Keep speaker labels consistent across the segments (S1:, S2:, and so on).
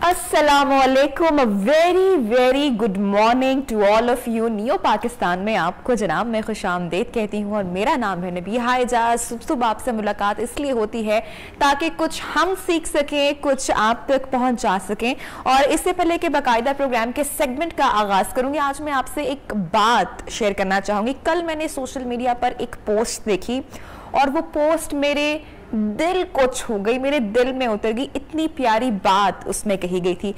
S1: अस्सलामुअलैकुम, very very good morning to all of you. Neo Pakistan में आपको जनाब मैं खुशामदीद कहती हूँ और मेरा नाम है नबीहा एजाज। सुबह आपसे मुलाकात इसलिए होती है ताकि कुछ हम सीख सकें, कुछ आप तक पहुँचा सकें। और इससे पहले कि बाकायदा प्रोग्राम के सेगमेंट का आगाज़ करूँगी, आज मैं आपसे एक बात शेयर करना चाहूँगी। कल मैंने सोशल मीडिया पर एक पोस्ट देखी और वो पोस्ट मेरे दिल को छू गई, मेरे दिल में उतर गई। इतनी प्यारी बात उसमें कही गई थी।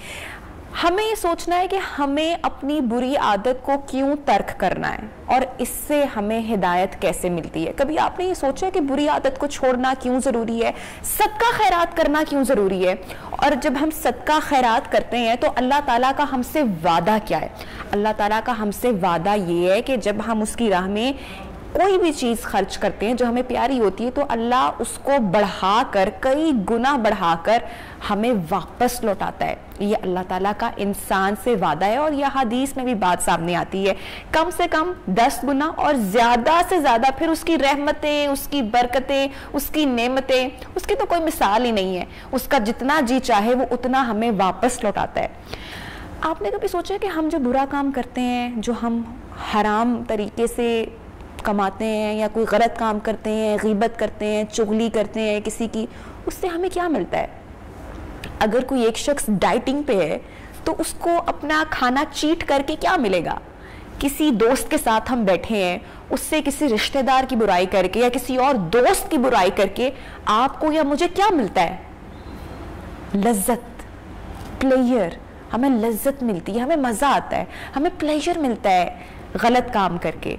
S1: हमें ये सोचना है कि हमें अपनी बुरी आदत को क्यों तर्क करना है और इससे हमें हिदायत कैसे मिलती है। कभी आपने ये सोचा कि बुरी आदत को छोड़ना क्यों ज़रूरी है, सदका खैरात करना क्यों ज़रूरी है? और जब हम सदका खैरात करते हैं तो अल्लाह ताला का हमसे वादा क्या है? अल्लाह ताला का हमसे वादा ये है कि जब हम उसकी राह में कोई भी चीज़ खर्च करते हैं जो हमें प्यारी होती है तो अल्लाह उसको बढ़ाकर, कई गुना बढ़ाकर हमें वापस लौटाता है। ये अल्लाह ताला का इंसान से वादा है और यह हदीस में भी बात सामने आती है। कम से कम 10 गुना और ज़्यादा से ज़्यादा फिर उसकी रहमतें, उसकी बरकतें, उसकी नेमतें, उसकी तो कोई मिसाल ही नहीं है। उसका जितना जी चाहे वो उतना हमें वापस लौटाता है। आपने कभी सोचा कि हम जो बुरा काम करते हैं, जो हम हराम तरीके से कमाते हैं या कोई गलत काम करते हैं, गीबत करते हैं, चुगली करते हैं किसी की, उससे हमें क्या मिलता है? अगर कोई एक शख्स डाइटिंग पे है तो उसको अपना खाना चीट करके क्या मिलेगा? किसी दोस्त के साथ हम बैठे हैं, उससे किसी रिश्तेदार की बुराई करके या किसी और दोस्त की बुराई करके आपको या मुझे क्या मिलता है? लज्जत, प्लेजर। हमें लज्जत मिलती है, हमें मज़ा आता है, हमें प्लेजर मिलता है गलत काम करके।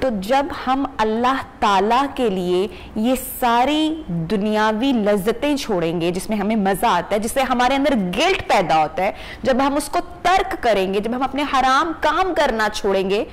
S1: तो जब हम अल्लाह ताला के लिए ये सारी दुनियावी लज्जतें छोड़ेंगे जिसमें हमें मज़ा आता है, जिससे हमारे अंदर गिल्ट पैदा होता है, जब हम उसको तर्क करेंगे, जब हम अपने हराम काम करना छोड़ेंगे,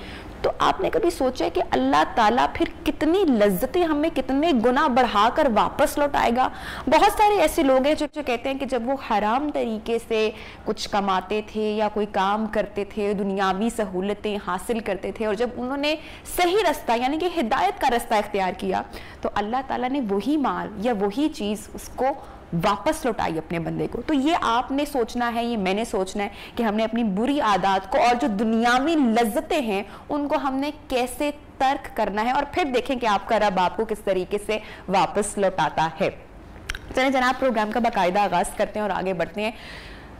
S1: तो आपने कभी सोचा है कि अल्लाह ताला फिर कितनी लज्जतें हमें कितने गुना बढ़ाकर वापस लौटाएगा? बहुत सारे ऐसे लोग हैं जो कहते हैं कि जब वो हराम तरीके से कुछ कमाते थे या कोई काम करते थे, दुनियावी सहूलतें हासिल करते थे, और जब उन्होंने सही रास्ता यानी कि हिदायत का रास्ता इख्तियार किया तो अल्लाह ताला ने वही माल या वही चीज़ उसको वापस लौटाई अपने बंदे को। तो ये आपने सोचना है, ये मैंने सोचना है कि हमने अपनी बुरी आदत को और जो दुनियावी लज्जतें हैं उनको हमने कैसे तर्क करना है और फिर देखें कि आपका रब आपको किस तरीके से वापस लौटाता है। चलिए जनाब, प्रोग्राम का बाकायदा आगाज करते हैं और आगे बढ़ते हैं।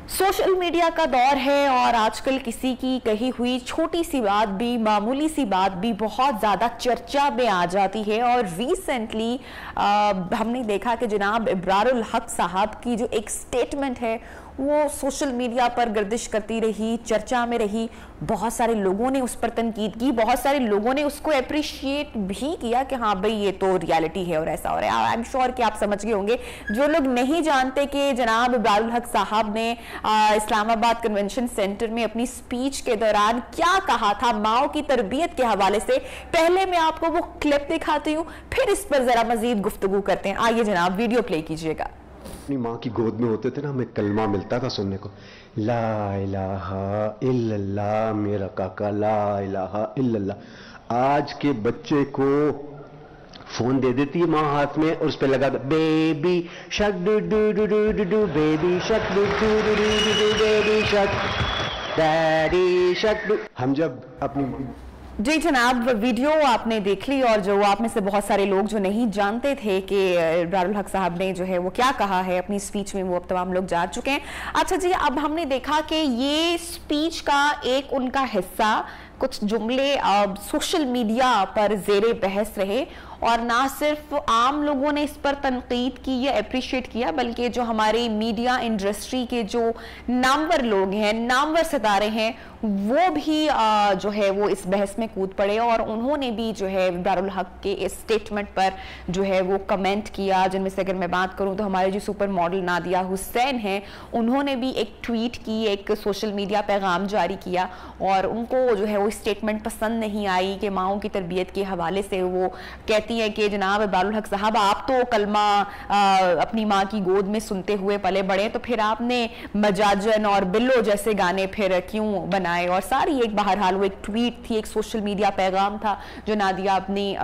S1: सोशल मीडिया का दौर है और आजकल किसी की कही हुई छोटी सी बात भी, मामूली सी बात भी बहुत ज़्यादा चर्चा में आ जाती है। और रिसेंटली हमने देखा कि जनाब इब्रारुल हक साहब की जो एक स्टेटमेंट है वो सोशल मीडिया पर गर्दिश करती रही, चर्चा में रही। बहुत सारे लोगों ने उस पर तनकीद की, बहुत सारे लोगों ने उसको अप्रिशिएट भी किया कि हाँ भाई ये तो रियलिटी है और ऐसा हो रहा है। आई एम श्योर कि आप समझ गए होंगे। जो लोग नहीं जानते कि जनाब इब्रारुल हक साहब ने इस्लामाबाद कन्वेंशन सेंटर में अपनी स्पीच के दौरान क्या कहा था माओ की तरबियत के हवाले से, पहले मैं आपको वो क्लिप दिखाती हूँ, फिर इस पर जरा मजीद गुफ्तगू करते हैं। आइए जनाब, वीडियो प्ले कीजिएगा।
S2: अपनी माँ की गोद में होते थे ना, हमें कलमा मिलता था सुनने को, ला इलाहा इल्लल्लाह, मेरा काका ला इलाहा इल्लल्लाह। आज के बच्चे को फोन दे देती है माँ हाथ में और उस पे लगा baby shark doo doo doo doo doo doo, baby shark doo doo doo doo doo doo, baby shark daddy shark doo. हम जब अपनी
S1: जी जनाब, वीडियो आपने देख ली और जो आप में से बहुत सारे लोग जो नहीं जानते थे कि इब्रारुल हक साहब ने जो है वो क्या कहा है अपनी स्पीच में, वो अब तमाम लोग जान चुके हैं। अच्छा जी, अब हमने देखा कि ये स्पीच का एक उनका हिस्सा, कुछ जुमले सोशल मीडिया पर ज़ेरे बहस रहे और ना सिर्फ आम लोगों ने इस पर तनकीद की या अप्रिशिएट किया, बल्कि जो हमारी मीडिया इंडस्ट्री के जो नामवर लोग हैं, नामवर सितारे हैं, वो भी जो है वो इस बहस में कूद पड़े और उन्होंने भी जो है इब्रारुल हक के इस स्टेटमेंट पर जो है वो कमेंट किया। जिनमें से अगर मैं बात करूं तो हमारे जो सुपर मॉडल नादिया हुसैन हैं, उन्होंने भी एक ट्वीट की, एक सोशल मीडिया पैगाम जारी किया और उनको जो है वो स्टेटमेंट पसंद नहीं आई कि माओं की तरबियत के हवाले से वो कहती कहती हैं कि जनाब इकबाल हक साहब, आप तो कलमा अपनी माँ की गोद में सुनते हुए पले बड़े, तो फिर आपने मजाजन और बिल्लो जैसे गाने फिर क्यों बनाए? और सारी एक बहरहाल वो एक ट्वीट थी, एक सोशल मीडिया पैगाम था जो नादिया अपनी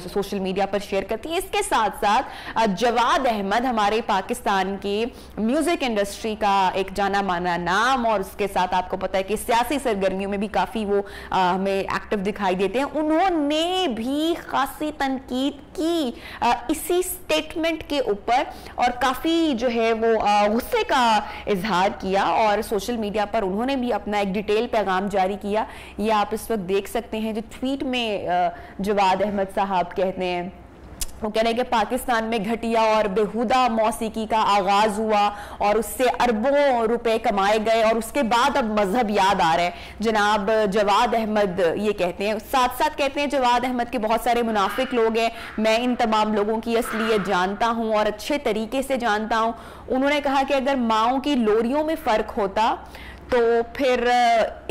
S1: सोशल मीडिया पर शेयर करती है। इसके साथ साथ जवाद अहमद हमारे पाकिस्तान की म्यूजिक इंडस्ट्री का एक जाना माना नाम, और उसके साथ आपको पता है कि सियासी सरगर्मियों में भी काफी वो हमें एक्टिव दिखाई देते हैं, उन्होंने भी खासी तनकीद की इसी स्टेटमेंट के ऊपर और काफी जो है वो गुस्से का इजहार किया, और सोशल मीडिया पर उन्होंने भी अपना एक डिटेल पैगाम जारी किया। ये आप इस वक्त देख सकते हैं जो ट्वीट में जवाद अहमद साहब कहते हैं। वो कह रहे हैं कि पाकिस्तान में घटिया और बेहुदा मौसीकी का आगाज हुआ और उससे अरबों रुपए कमाए गए, और उसके बाद अब मजहब याद आ रहा है। जनाब जवाद अहमद ये कहते हैं, साथ साथ कहते हैं जवाद अहमद के बहुत सारे मुनाफिक लोग हैं, मैं इन तमाम लोगों की असलियत जानता हूं और अच्छे तरीके से जानता हूं। उन्होंने कहा कि अगर माओं की लोरियों में फर्क होता तो फिर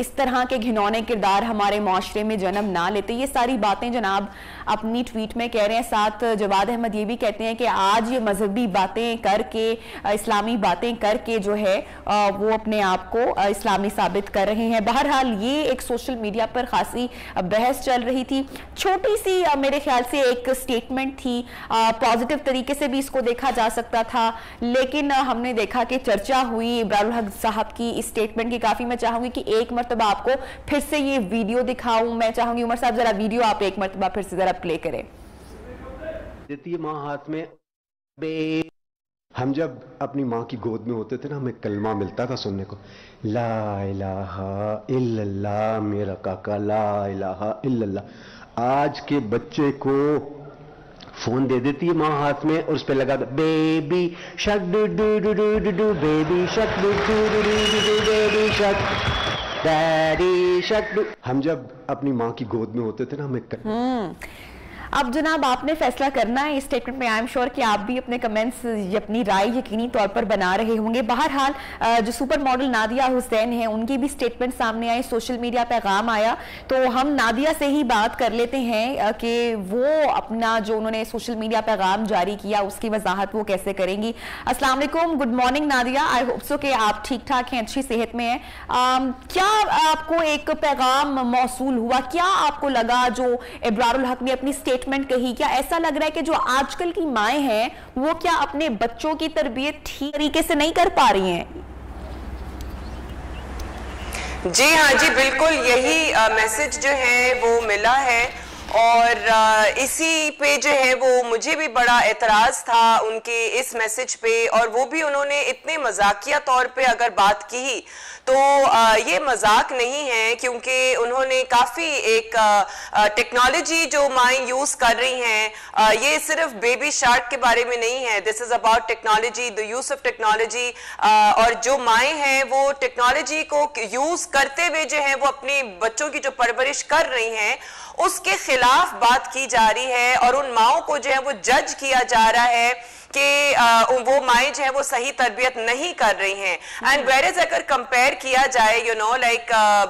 S1: इस तरह के घिनौने किरदार हमारे माशरे में जन्म ना लेते। ये सारी बातें जनाब अपनी ट्वीट में कह रहे हैं। साथ जवाद अहमद ये भी कहते हैं कि आज ये मजहबी बातें करके, इस्लामी बातें करके जो है वो अपने आप को इस्लामी साबित कर रहे हैं। बहरहाल ये एक सोशल मीडिया पर खासी बहस चल रही थी। छोटी सी मेरे ख्याल से एक स्टेटमेंट थी, पॉजिटिव तरीके से भी इसको देखा जा सकता था, लेकिन हमने देखा कि चर्चा हुई इकबाल हक साहब की इस स्टेटमेंट की काफी। मैं चाहूंगी कि एक मरतबा आपको फिर से ये वीडियो दिखाऊं। मैं चाहूंगी उमर साहब जरा वीडियो आप एक मरतबा फिर से जरा प्ले करें।
S2: देती है माँ हाथ में। हम जब अपनी माँ की गोद में होते थे ना, हमें कलमा मिलता था सुनने को, ला इलाहा इल्लल्लाह मेरा काका, ला इलाहा इल्लल्लाह। आज के बच्चे को फोन दे देती है माँ हाथ में और उस पे लगा baby shark doo doo doo doo doo doo, baby shark doo doo doo doo doo, baby shark daddy shark doo. हम जब अपनी माँ की गोद में होते थे ना, हमें
S1: अब जनाब आपने फैसला करना है इस स्टेटमेंट में। आई एम श्योर कि आप भी अपने कमेंट्स, अपनी राय यकीनी तौर पर बना रहे होंगे। बहरहाल जो सुपर मॉडल नादिया हुसैन है उनकी भी स्टेटमेंट सामने आई, सोशल मीडिया पैगाम आया, तो हम नादिया से ही बात कर लेते हैं कि वो अपना जो उन्होंने सोशल मीडिया पैगाम जारी किया उसकी वजाहत वो कैसे करेंगी। अस्सलाम वालेकुम, good morning Nadia, I hope so कि आप ठीक ठाक हैं, अच्छी सेहत में हैं। क्या आपको एक पैगाम मौसूल हुआ? क्या आपको लगा जो इब्रारुल हक ने अपनी स्टेटमेंट कही? क्या ऐसा लग रहा है कि जो आजकल की माएं हैं वो क्या अपने बच्चों की तरबियत ठीक तरीके से नहीं कर पा रही हैं?
S3: जी हाँ जी, बिल्कुल यही मैसेज जो है वो मिला है, और इसी पे जो है वो मुझे भी बड़ा एतराज था उनके इस मैसेज पे, और वो भी उन्होंने इतने मजाकिया तौर पे अगर बात की तो ये मजाक नहीं है, क्योंकि उन्होंने काफ़ी एक टेक्नोलॉजी जो माएँ यूज़ कर रही हैं, ये सिर्फ बेबी शार्क के बारे में नहीं है, this is about technology, the use of technology. और जो माएँ हैं वो टेक्नोलॉजी को यूज़ करते हुए जो है वो अपने बच्चों की जो परवरिश कर रही हैं उसके खिलाफ बात की जा रही है, और उन माओं को जो है वो जज किया जा रहा है कि वो माएँ जो है वो सही तरबियत नहीं कर रही हैं। एंड वेर इज अगर कंपेयर किया जाए लाइक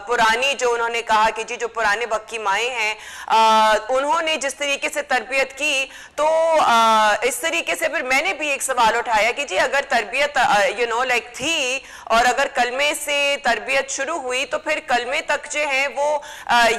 S3: पुरानी जो उन्होंने कहा कि जी जो पुराने वक्त की माएँ हैं उन्होंने जिस तरीके से तरबियत की, तो इस तरीके से फिर मैंने भी एक सवाल उठाया कि जी अगर तरबियत लाइक थी और अगर कलमे से तरबियत शुरू हुई तो फिर कलमे तक जो है वो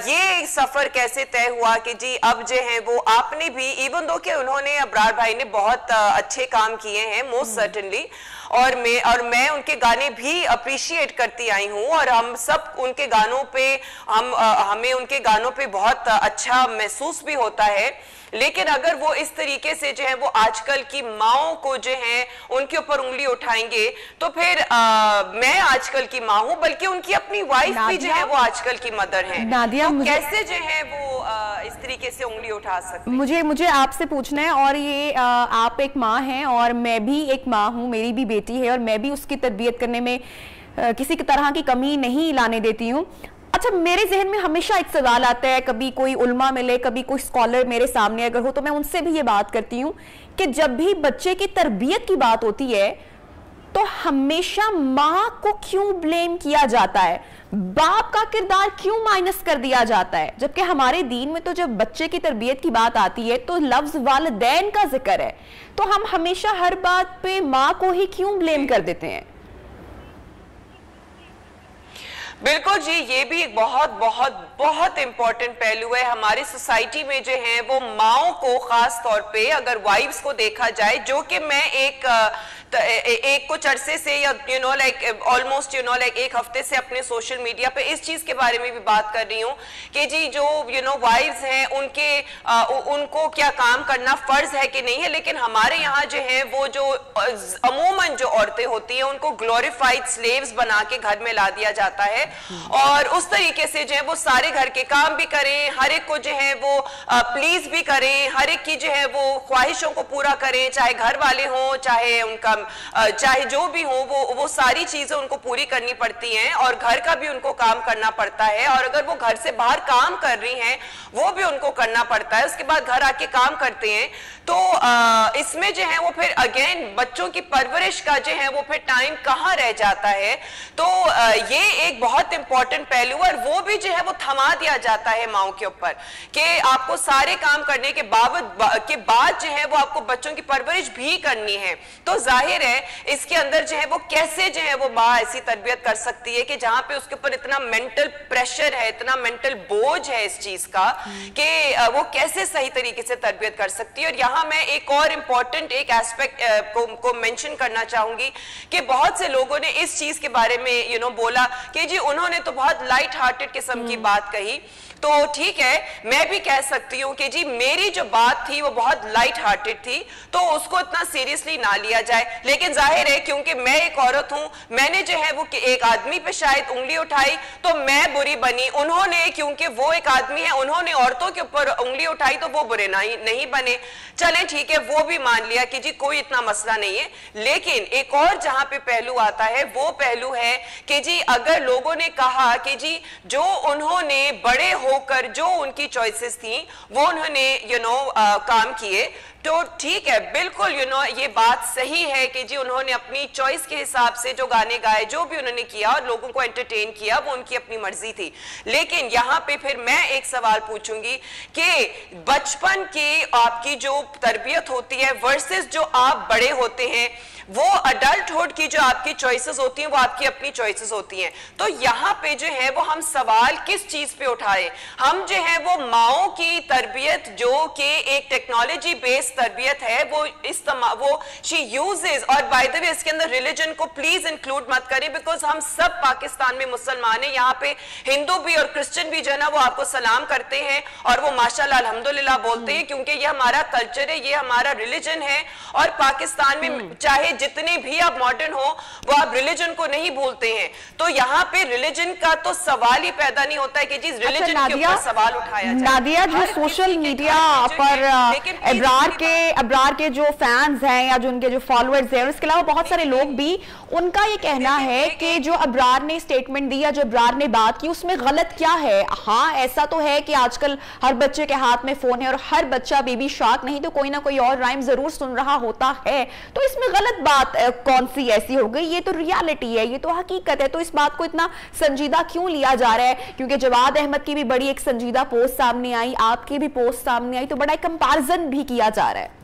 S3: ये सफर कैसे तय हुआ कि जी अब जो है वो आपने भी, इवन दो कि उन्होंने अब्रार भाई ने बहुत अच्छे काम किए हैं मोस्ट सर्टेनली, और मैं उनके गाने भी अप्रिशिएट करती आई हूँ, और हम सब उनके गानों पे हमें उनके गानों पे बहुत अच्छा महसूस भी होता है। लेकिन अगर वो इस तरीके से जो है वो आजकल की माओं को जो है उनके ऊपर उंगली उठाएंगे तो फिर मैं आजकल की माँ हूँ, बल्कि उनकी अपनी वाइफ भी जो है वो आजकल की मदर है, नादिया, तो कैसे जो है वो इस तरीके से उंगली उठा सकते?
S1: मुझे आपसे पूछना है, और ये आप एक माँ हैं और मैं भी एक माँ हूँ, मेरी भी बेटी है और मैं भी उसकी तरबियत करने में किसी तरह की कमी नहीं लाने देती हूँ। अच्छा, मेरे जहन में हमेशा एक सवाल आता है, कभी कोई उल्मा मिले, कभी कोई स्कॉलर मेरे सामने अगर हो तो मैं उनसे भी ये बात करती हूँ कि जब भी बच्चे की तरबियत की बात होती है तो हमेशा मां को क्यों ब्लेम किया जाता है, बाप का किरदार क्यों माइनस कर दिया जाता है, जबकि हमारे दीन में तो जब बच्चे की तरबियत की बात आती है तो लफ्ज वालिदैन का जिक्र है, तो हम हमेशा हर बात पे मां को ही क्यों ब्लेम कर देते हैं?
S3: बिल्कुल जी, ये भी एक बहुत बहुत बहुत इंपॉर्टेंट पहलू है हमारी सोसाइटी में जो है वो माओं को खास तौर पे अगर वाइफ्स को देखा जाए, जो कि मैं एक कुछ अरसे से या लाइक ऑलमोस्ट लाइक एक हफ्ते से अपने सोशल मीडिया पे इस चीज के बारे में भी बात कर रही हूँ कि जी जो वाइफ्स हैं उनको क्या काम करना फर्ज है कि नहीं है, लेकिन हमारे यहाँ जो है वो जो अमूमन जो औरतें होती हैं उनको ग्लोरीफाइड स्लेव्स बना के घर में ला दिया जाता है और उस तरीके से जो है वो सारे घर के काम भी करें, हर एक को जो है वो प्लीज भी करें, हर एक की जो है वो ख्वाहिशों को पूरा करें, चाहे घर वाले हों चाहे उनका चाहे जो भी हो, वो सारी चीजें उनको पूरी करनी पड़ती हैं और घर का भी उनको काम करना पड़ता है, और अगर वो घर से बाहर काम कर रही हैं वो भी उनको करना पड़ता है, उसके बाद घर आके काम करते हैं। तो इसमें जो है वो फिर अगेन बच्चों की परवरिश का जो है वो फिर टाइम कहाँ रह जाता है। तो ये एक बहुत इंपॉर्टेंट पहलू और वो भी जो है वो थमा दिया जाता है माओं के ऊपर कि आपको सारे काम करने के बाद जो है वो आपको बच्चों की परवरिश भी करनी है। तो जाहिर है इसके अंदर जो है वो कैसे जो है वो माँ ऐसी तरबियत कर सकती है कि जहां पे उसके ऊपर इतना मेंटल प्रेशर है, इतना मेंटल बोझ है इस चीज का कि वो कैसे सही तरीके से तरबियत कर सकती है। और यहाँ मैं एक और इम्पॉर्टेंट एक एस्पेक्ट को मेंशन करना चाहूंगी कि बहुत से लोगों ने इस चीज के बारे में बोला कि जी उन्होंने तो बहुत लाइट हार्टेड किस्म की बात कही, तो ठीक है मैं भी कह सकती हूं कि जी मेरी जो बात थी वो बहुत लाइट हार्टेड थी, तो उसको इतना सीरियसली ना लिया जाए। लेकिन जाहिर है क्योंकि मैं एक औरत हूं, मैंने जो है वो एक आदमी पे शायद उंगली उठाई तो मैं बुरी बनी, उन्होंने क्योंकि वो एक आदमी है उन्होंने औरतों के ऊपर उंगली उठाई तो वो बुरे नहीं बने। चले ठीक है वो भी मान लिया कि जी कोई इतना मसला नहीं है। लेकिन एक और जहां पे पहलू आता है वो पहलू है कि जी अगर लोगों ने कहा कि जी जो उन्होंने बड़े होकर जो उनकी चॉइसेस थी वो उन्होंने काम किए, तो ठीक है बिल्कुल ये बात सही है कि जी उन्होंने अपनी चॉइस के हिसाब से जो गाने गाए, जो भी उन्होंने किया और लोगों को एंटरटेन किया, वो उनकी अपनी मर्जी थी। लेकिन यहाँ पे फिर मैं एक सवाल पूछूंगी कि बचपन की आपकी जो तरबियत होती है वर्सेस जो आप बड़े होते हैं, वो अडल्टहुड की जो आपकी चॉइसेस होती हैं वो आपकी अपनी चॉइसेस होती हैं। तो यहाँ पे जो है वो हम सवाल किस चीज पे उठाए, हम जो है वो माओं की तरबियत जो कि एक टेक्नोलॉजी बेस्ड तरबियत है वो शी यूजेस, और बाय द वे इसके अंदर रिलीजन को प्लीज इंक्लूड मत करें बिकॉज हम सब पाकिस्तान में मुसलमान हैं, यहाँ पे हिंदू भी और क्रिश्चियन भी जो है ना वो आपको सलाम करते हैं और वो माशाल्लाह अल्हम्दुलिल्लाह बोलते हैं क्योंकि ये हमारा कल्चर है, ये हमारा रिलीजन है। और पाकिस्तान में चाहे जितने भी आप मॉडर्न हो वो आप रिलीजन को नहीं भूलते हैं, तो यहाँ पे रिलीजन का तो सवाल ही पैदा नहीं होता है कि जी रिलीजन के ऊपर सवाल उठाया जाए।
S1: नादिया जो सोशल मीडिया पर अब्रार के जो फैंस हैं या जो उनके जो फॉलोअर्स हैं, उसके अलावा बहुत सारे लोग भी, उनका ये कहना है कि जो अब्रार ने स्टेटमेंट दी या जो अब्रार ने बात की उसमें गलत क्या है। हाँ ऐसा तो है कि आजकल हर बच्चे के हाथ में फोन है और हर बच्चा बेबी शार्क नहीं तो कोई ना कोई और राइम जरूर सुन रहा होता है, तो इसमें गलत बात कौन सी ऐसी हो गई, ये तो रियलिटी है, ये तो हकीकत है, तो इस बात को इतना संजीदा क्यों लिया जा रहा है। क्योंकि जवाद अहमद की भी बड़ी एक संजीदा पोस्ट सामने आई, आपकी भी पोस्ट सामने आई, तो बड़ा कंपैरिजन भी किया जा रहा है।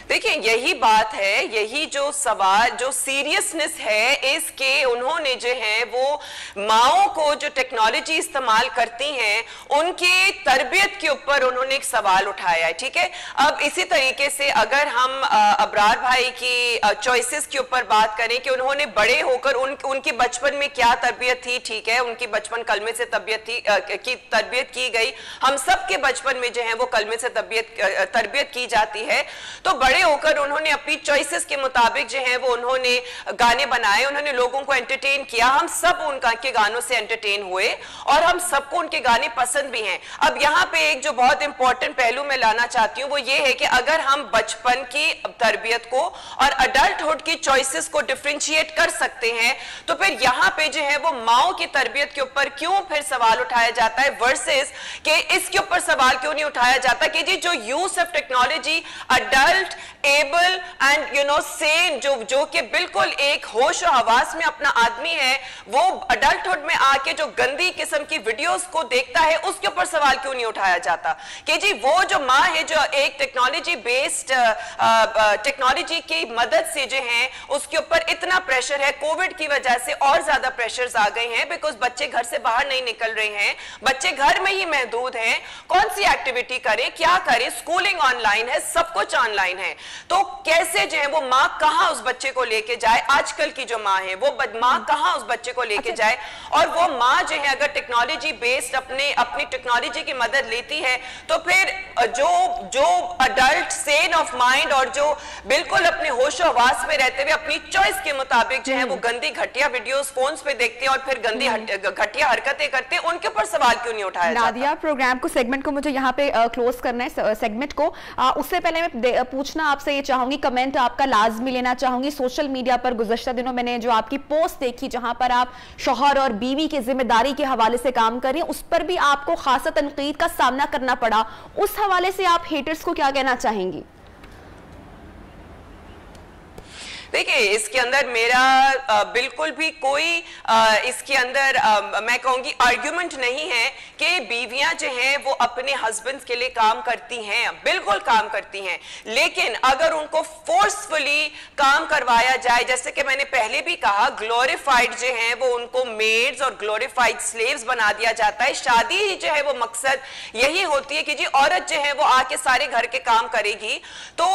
S3: देखिए यही बात है, यही जो सवाल जो सीरियसनेस है इसके, उन्होंने जो है वो माओं को जो टेक्नोलॉजी इस्तेमाल करती हैं उनकी तरबियत के ऊपर उन्होंने एक सवाल उठाया है। ठीक है, अब इसी तरीके से अगर हम अब्रार भाई की चॉइसेस के ऊपर बात करें कि उन्होंने बड़े होकर उनकी बचपन में क्या तरबियत थी, ठीक है उनकी बचपन कलमे से तरबियत की गई, हम सब के बचपन में जो है वो कलमे से तरबियत की जाती है, तो बड़े होकर उन्होंने अपनी चॉइसेस के मुताबिक जो है वो उन्होंने गाने बनाए, उन्होंने लोगों को एंटरटेन किया, हम सब उनके गानों से एंटरटेन हुए और हम सबको उनके गाने पसंद भी हैं। अब यहाँ पे एक जो बहुत इंपॉर्टेंट पहलू मैं लाना चाहती हूँ वो ये है कि अगर हम बचपन की तरबियत को और अडल्टहुड की चॉइसेस को डिफरेंशिएट कर सकते हैं, तो फिर यहाँ पे जो है वो माओं की तरबियत के ऊपर क्यों फिर सवाल उठाया जाता है वर्सेस कि इसके ऊपर सवाल क्यों नहीं उठाया जाता कि जी जो use of technology adult able and you know Sen, जो कि बिल्कुल एक होश और हवास में अपना आदमी है, वो अडल्टहुड में आके जो गंदी किस्म की वीडियोस को देखता है, उसके ऊपर सवाल क्यों नहीं उठाया जाता कि जी वो जो माँ है जो एक टेक्नोलॉजी बेस्ड टेक्नोलॉजी की मदद से जो है उसके ऊपर इतना प्रेशर है, कोविड की वजह से और ज्यादा प्रेशर्स आ गए हैं, बिकॉज बच्चे घर से बाहर नहीं निकल रहे हैं, बच्चे घर में ही महदूद हैं, कौन सी एक्टिविटी करें, क्या करें, स्कूलिंग ऑनलाइन है, सब कुछ ऑनलाइन है, तो कैसे जो है वो माँ कहाँ उस बच्चे को लेके जाए, आजकल की जो माँ है वो माँ कहाँ उस बच्चे को लेके जाए, और वो माँ जो है अगर टेक्नोलॉजी बेस्ड अपनी टेक्नोलॉजी की मदद लेती है तो फिर जो अडल्ट सेन ऑफ माइंड और जो बिल्कुल अपने होशो-हवास में रहते हुए अपनी चॉइस के मुताबिक जो है वो गंदी घटिया वीडियोस फोन्स पे देखते हैं और फिर गंदी घटिया हरकतें करते हैं, उनके ऊपर सवाल क्यों नहीं उठाया जाता?
S1: नादिया, प्रोग्राम को सेगमेंट को मुझे यहाँ पे क्लोज करना है सेगमेंट को। उससे पहले मैं पूछना आपसे ये चाहूंगी, कमेंट आपका लाजमी लेना चाहूंगी। सोशल मीडिया पर गुज़श्ता दिनों मैंने जो आपकी पोस्ट देखी जहां पर आप शौहर और बीवी की जिम्मेदारी के हवाले से काम कर रही हैं, उस पर भी आपको खासा तनकीद का सामना करना पड़ा, उस हवाले से आप हेटर्स को क्या कहना चाहेंगी?
S3: देखिए, इसके अंदर मेरा बिल्कुल भी कोई इसके अंदर मैं कहूंगी आर्ग्यूमेंट नहीं है कि बीवियां जो हैं वो अपने हस्बैंड्स के लिए काम करती हैं, बिल्कुल काम करती हैं, लेकिन अगर उनको फोर्सफुली काम करवाया जाए, जैसे कि मैंने पहले भी कहा, ग्लोरीफाइड जो हैं वो उनको मेड्स और ग्लोरीफाइड स्लेव्स बना दिया जाता है। शादी जो है वो मकसद यही होती है कि जी औरत जो है वो आके सारे घर के काम करेगी, तो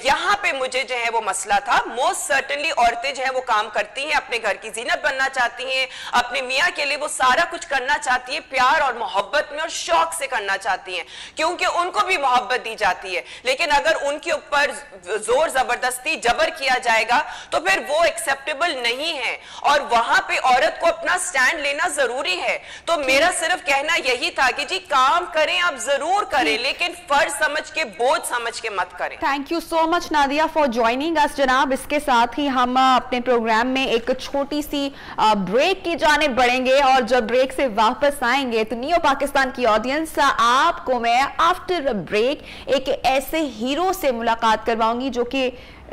S3: यहाँ पे मुझे जो है वो मसला था। मोस्ट सर्टेनली औरतें जो है वो काम करती हैं, अपने घर की जीनत बनना चाहती हैं, अपने मियाँ के लिए वो सारा कुछ करना चाहती है, प्यार और मोहब्बत में और शौक से करना चाहती हैं, क्योंकि उनको भी मोहब्बत दी जाती है। लेकिन अगर उनके ऊपर जोर जबरदस्ती जबर किया जाएगा तो फिर वो एक्सेप्टेबल नहीं है, और वहां पे औरत को अपना स्टैंड लेना जरूरी है। तो मेरा सिर्फ कहना यही था कि जी काम करें, आप जरूर करें, लेकिन फर्ज समझ के, बोझ समझ के मत करें।
S1: Thank you so much Nadia for joining us जनाब। इसके साथ ही हम अपने प्रोग्राम में एक छोटी सी ब्रेक की जानिब बढ़ेंगे, और जब ब्रेक से वापस आएंगे तो नियो पाकिस्तान की ऑडियंस, आपको मैं आफ्टर ब्रेक एक ऐसे हीरो से मुलाकात करवाऊंगी जो कि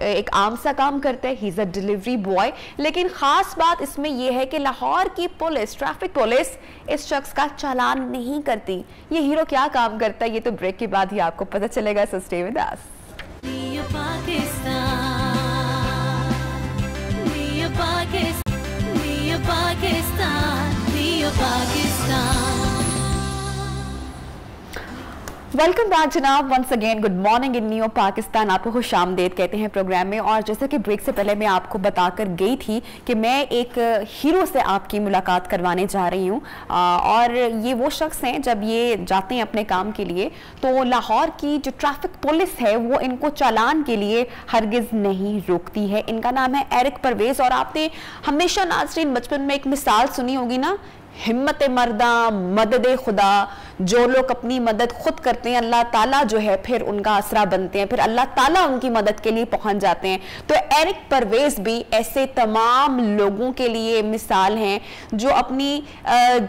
S1: एक आम सा काम करता है, he is a delivery boy, लेकिन खास बात इसमें यह है कि लाहौर की पुलिस, ट्रैफिक पुलिस, इस शख्स का चालान नहीं करती। ये हीरो क्या काम करता है ये तो ब्रेक के बाद ही आपको पता चलेगा। So stay with us. Welcome back जनाब, वंस अगेन गुड मॉर्निंग इन नियो पाकिस्तान। आपको खुशामदीद कहते हैं प्रोग्राम में। और जैसे कि ब्रेक से पहले मैं आपको बताकर गई थी कि मैं एक हीरो से आपकी मुलाकात करवाने जा रही हूँ, और ये वो शख्स हैं जब ये जाते हैं अपने काम के लिए तो लाहौर की जो ट्रैफिक पुलिस है वो इनको चालान के लिए हरगिज़ नहीं रोकती है। इनका नाम है एरिक परवेज़। और आपने हमेशा नाज़रीन बचपन में एक मिसाल सुनी होगी ना, हिम्मत मर्दा मदद खुदा, जो लोग अपनी मदद खुद करते हैं अल्लाह ताला जो है फिर उनका आसरा बनते हैं, फिर अल्लाह ताला उनकी मदद के लिए पहुंच जाते हैं। तो एरिक परवेज भी ऐसे तमाम लोगों के लिए मिसाल हैं जो अपनी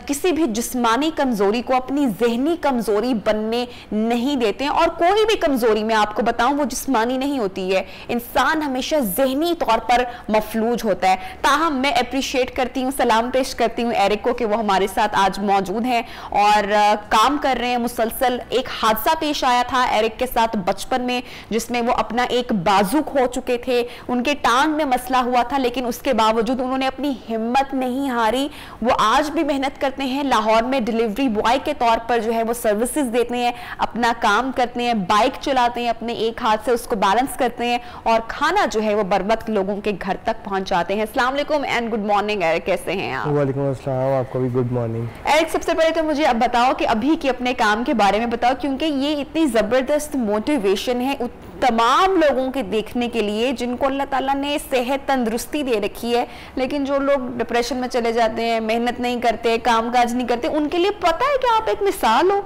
S1: किसी भी जिस्मानी कमजोरी को अपनी जहनी कमजोरी बनने नहीं देते हैं। और कोई भी कमजोरी मैं आपको बताऊं वो जिस्मानी नहीं होती है, इंसान हमेशा जहनी तौर पर मफलूज होता है। ताहम मैं अप्रिशिएट करती हूँ, सलाम पेश करती हूँ एरिक को कि वो हमारे साथ आज मौजूद हैं और काम कर रहे हैं मुसलसल। एक हादसा पेश आया था एरिक के साथ बचपन में जिसमें वो अपना एक बाजू खो चुके थे, उनके टांग में मसला हुआ था, लेकिन उसके बावजूद उन्होंने अपनी हिम्मत नहीं हारी। वो आज भी मेहनत करते हैं, लाहौर में डिलीवरी बॉय के तौर पर जो है वो सर्विसेज देते हैं, अपना काम करते हैं, बाइक चलाते हैं, अपने एक हाथ से उसको बैलेंस करते हैं और खाना जो है वो बर वक्त लोगों के घर तक पहुंचाते हैं। अस्सलाम वालेकुम एंड गुड मॉर्निंग एरिक, कैसे हैं आप?
S4: वालेकुम अस्सलाम, आपको भी गुड मॉर्निंग।
S1: एरिक, सबसे पहले तो मुझे अब बताओ कि अभी के अपने काम के बारे में बताओ, क्योंकि ये इतनी जबरदस्त मोटिवेशन है तमाम लोगों के देखने के लिए जिनको अल्लाह ताला ने सेहत तंदुरुस्ती दे रखी है, लेकिन जो लोग डिप्रेशन में चले जाते हैं, मेहनत नहीं करते, कामकाज नहीं करते, उनके लिए पता है कि आप एक मिसाल हो।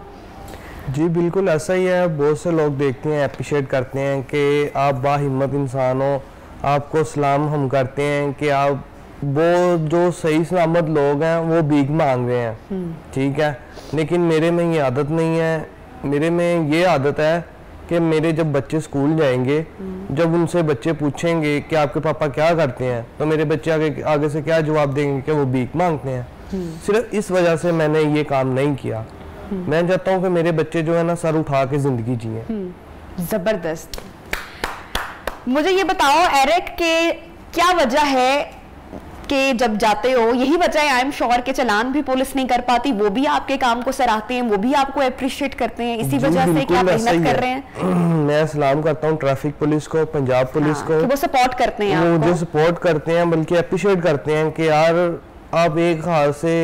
S4: जी बिल्कुल ऐसा ही है। बहुत से लोग देखते हैं, अप्रिशिएट करते हैं कि आप बाहिम्मत इंसान हो, आपको सलाम हम करते हैं कि आप वो जो सही सलामत लोग हैं वो भीख मांग रहे हैं, ठीक है, लेकिन मेरे में ये आदत नहीं है। मेरे में ये आदत है कि मेरे जब बच्चे स्कूल जाएंगे, जब उनसे बच्चे पूछेंगे कि आपके पापा क्या करते हैं, तो मेरे बच्चे आगे से क्या जवाब देंगे कि वो भीख मांगते हैं। सिर्फ इस वजह से मैंने ये काम नहीं किया। मैं चाहता हूँ कि मेरे बच्चे जो है ना सर उठा के जिंदगी जिए।
S1: जबरदस्त। मुझे ये बताओ एरिक के क्या वजह है कि जब जाते हो, यही वजह है आई एम श्योर के चालान भी पुलिस नहीं कर पाती, वो भी आपके काम को सराहते हैं, वो भी आपको अप्रिशिएट करते हैं, इसी वजह से कि आप मेहनत कर रहे हैं।
S4: मैं सलाम करता हूँ ट्रैफिक पुलिस को, पंजाब पुलिस को,
S1: कि वो सपोर्ट करते हैं,
S4: वो मुझे सपोर्ट करते हैं, बल्कि अप्रिशिएट करते हैं कि यार आप एक हाथ से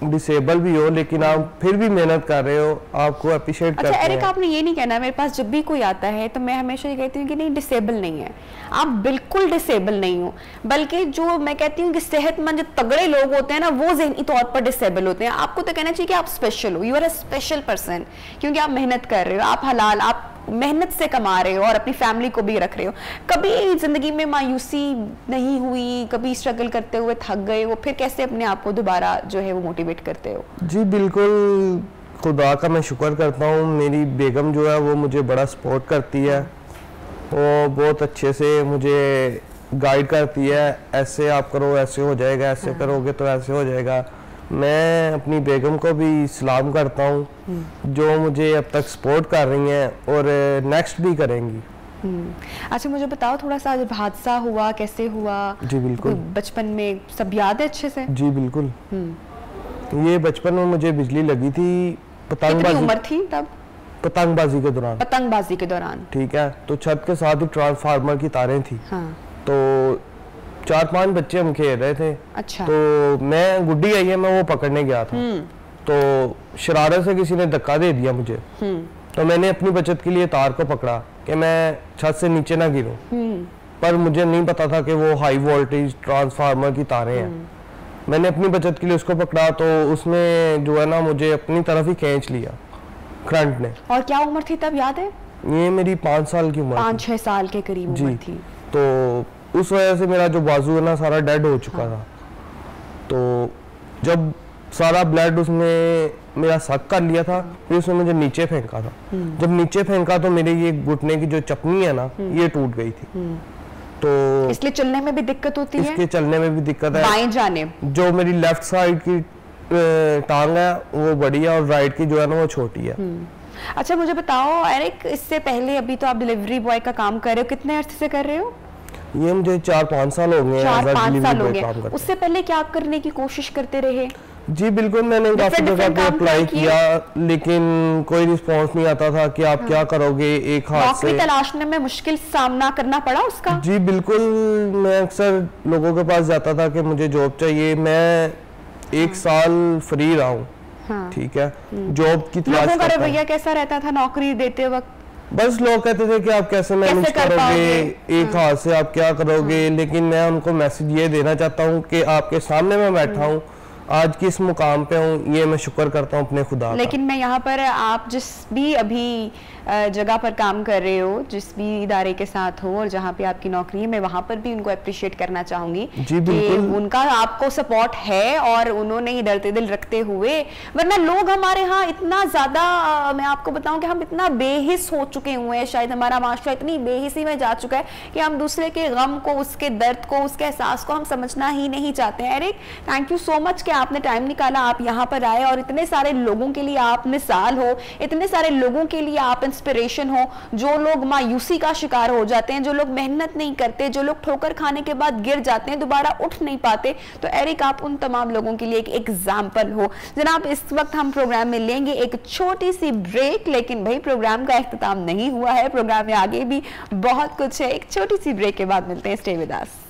S4: डिसेबल भी हो लेकिन आप फिर भी मेहनत कर रहे हो, आपको अप्रिशिएट करते हैं।
S1: अच्छा एरिक, आपने ये नहीं कहना, मेरे पास जब भी कोई आता है तो मैं हमेशा ये कहती हूँ कि नहीं डिसेबल नहीं है, आप बिल्कुल डिसेबल नहीं हो, बल्कि जो मैं कहती हूँ कि सेहतमंद जो तगड़े लोग होते हैं ना वो ज़हनी तौर पर डिसेबल होते हैं। आपको तो कहना चाहिए कि आप स्पेशल हो, you are a special person, क्योंकि आप मेहनत कर रहे हो, आप हलाल, आप मेहनत से कमा रहे हो और अपनी फैमिली को भी रख रहे हो। कभी जिंदगी में मायूसी नहीं हुई, कभी स्ट्रगल करते हुए थक गए हो, फिर कैसे अपने आप को दोबारा जो है वो मोटिवेट करते हो?
S4: जी बिल्कुल, खुदा का मैं शुक्र करता हूँ, मेरी बेगम जो है वो मुझे बड़ा सपोर्ट करती है, वो बहुत अच्छे से मुझे गाइड करती है, ऐसे आप करो ऐसे हो जाएगा, ऐसे करोगे तो ऐसे हो जाएगा। मैं अपनी बेगम को भी सलाम करता हूँ जो मुझे अब तक सपोर्ट कर रही हैं और नेक्स्ट भी करेंगी।
S1: अच्छा मुझे बताओ थोड़ा सा, जब हादसा हुआ कैसे हुआ?
S4: जी बिल्कुल,
S1: बचपन में सब याद है अच्छे से?
S4: जी बिल्कुल, ये बचपन में मुझे बिजली लगी थी,
S1: कितनी उम्र थी तब?
S4: पतंगबाजी के दौरान।
S1: पतंगबाजी के दौरान, ठीक
S4: है, तो छत के साथ ही ट्रांसफार्मर की तारें थी।
S1: हाँ।
S4: तो 4-5 बच्चे हम खेल रहे थे।
S1: अच्छा।
S4: तो मैं गुड्डी आई है, मैं वो पकड़ने गया था, तो शरारत से किसी ने धक्का दे दिया मुझे, तो मैंने अपनी बचत के लिए तार को पकड़ा कि मैं छत से नीचे ना गिरूं, पर मुझे नहीं पता था कि वो हाई वोल्टेज ट्रांसफार्मर की तारें हैं। मैंने अपनी बचत के लिए उसको पकड़ा, तो उसने जो है ना मुझे अपनी तरफ ही खींच लिया करंट ने।
S1: और क्या उम्र थी तब, याद है?
S4: ये मेरी 5 साल की उम्र,
S1: 5-6 साल के करीब उम्र थी।
S4: तो उस वजह से मेरा जो बाजू है ना सारा डेड हो चुका था। तो जब सारा ब्लड उसने मेरा सक कर लिया था, फिर उसने मुझे नीचे फेंका था। जब नीचे फेंका तो मेरे ये घुटने की जो चपनी है ना ये टूट गई थी। तो
S1: इसलिए चलने में भी दिक्कत होती है?
S4: इसके चलने में भी दिक्कत है।
S1: बाएं जानिब
S4: जो मेरी लेफ्ट साइड की टांग है वो बड़ी है और राइट की जो है ना वो छोटी है।
S1: अच्छा मुझे बताओ एरिक, इससे पहले अभी तो आप डिलीवरी बॉय का काम कर रहे हो, कितने अर्से से कर रहे हो?
S4: ये मुझे 4-5 साल हो गए।
S1: 4-5 साल हो गए। उससे पहले क्या करने की कोशिश करते रहे?
S4: जी बिल्कुल, मैंने काफी जगह पे अप्लाई किया लेकिन कोई रिस्पांस नहीं आता था कि आप क्या करोगे एक हाथ से।
S1: नौकरी तलाशने में मुश्किल सामना करना पड़ा उसका?
S4: जी बिल्कुल, मैं अक्सर लोगों के पास जाता था कि मुझे जॉब चाहिए। मैं 1 साल फ्री रहा हूँ, ठीक है, जॉब की तलाश।
S1: लोगों का रवैया कैसा रहता था नौकरी देते वक्त?
S4: बस लोग कहते थे कि आप कैसे मैनेज करोगे, एक हाथ से आप क्या करोगे। लेकिन मैं उनको मैसेज ये देना चाहता हूँ कि आपके सामने मैं बैठा हूँ, आज किस मुकाम पे हूँ, ये मैं शुक्र करता हूँ अपने खुदा का।
S1: लेकिन मैं यहाँ पर आप जिस भी अभी जगह पर काम कर रहे हो, जिस भी इदारे के साथ हो और जहाँ पे आपकी नौकरी है, मैं वहाँ पर भी उनको अप्रिशिएट करना चाहूंगी कि उनका आपको सपोर्ट है और उन्होंने ही डरते दिल रखते हुए, वरना लोग हमारे यहाँ इतना ज्यादा, मैं आपको बताऊं कि हम इतना बेहिस हो चुके हुए हैं, शायद हमारा माशरा इतनी बेहिसी में जा चुका है कि हम दूसरे के गम को, उसके दर्द को, उसके एहसास को हम समझना ही नहीं चाहते हैं। Eric, thank you so much कि आपने टाइम निकाला, आप यहाँ पर आए और इतने सारे लोगों के लिए आप मिसाल हो, इतने सारे लोगों के लिए आप इंस्पिरेशन हो, जो लोग मायूसी का शिकार हो जाते हैं, जो लोग मेहनत नहीं करते, जो लोग ठोकर खाने के बाद गिर जाते हैं, दोबारा उठ नहीं पाते। तो एरिक, आप उन तमाम लोगों के लिए एक एग्जाम्पल हो। जनाब, इस वक्त हम प्रोग्राम में लेंगे एक छोटी सी ब्रेक, लेकिन भाई प्रोग्राम का इख्तिताम नहीं हुआ है, प्रोग्राम में आगे भी बहुत कुछ है। एक छोटी सी ब्रेक के बाद मिलते हैं, stay with us.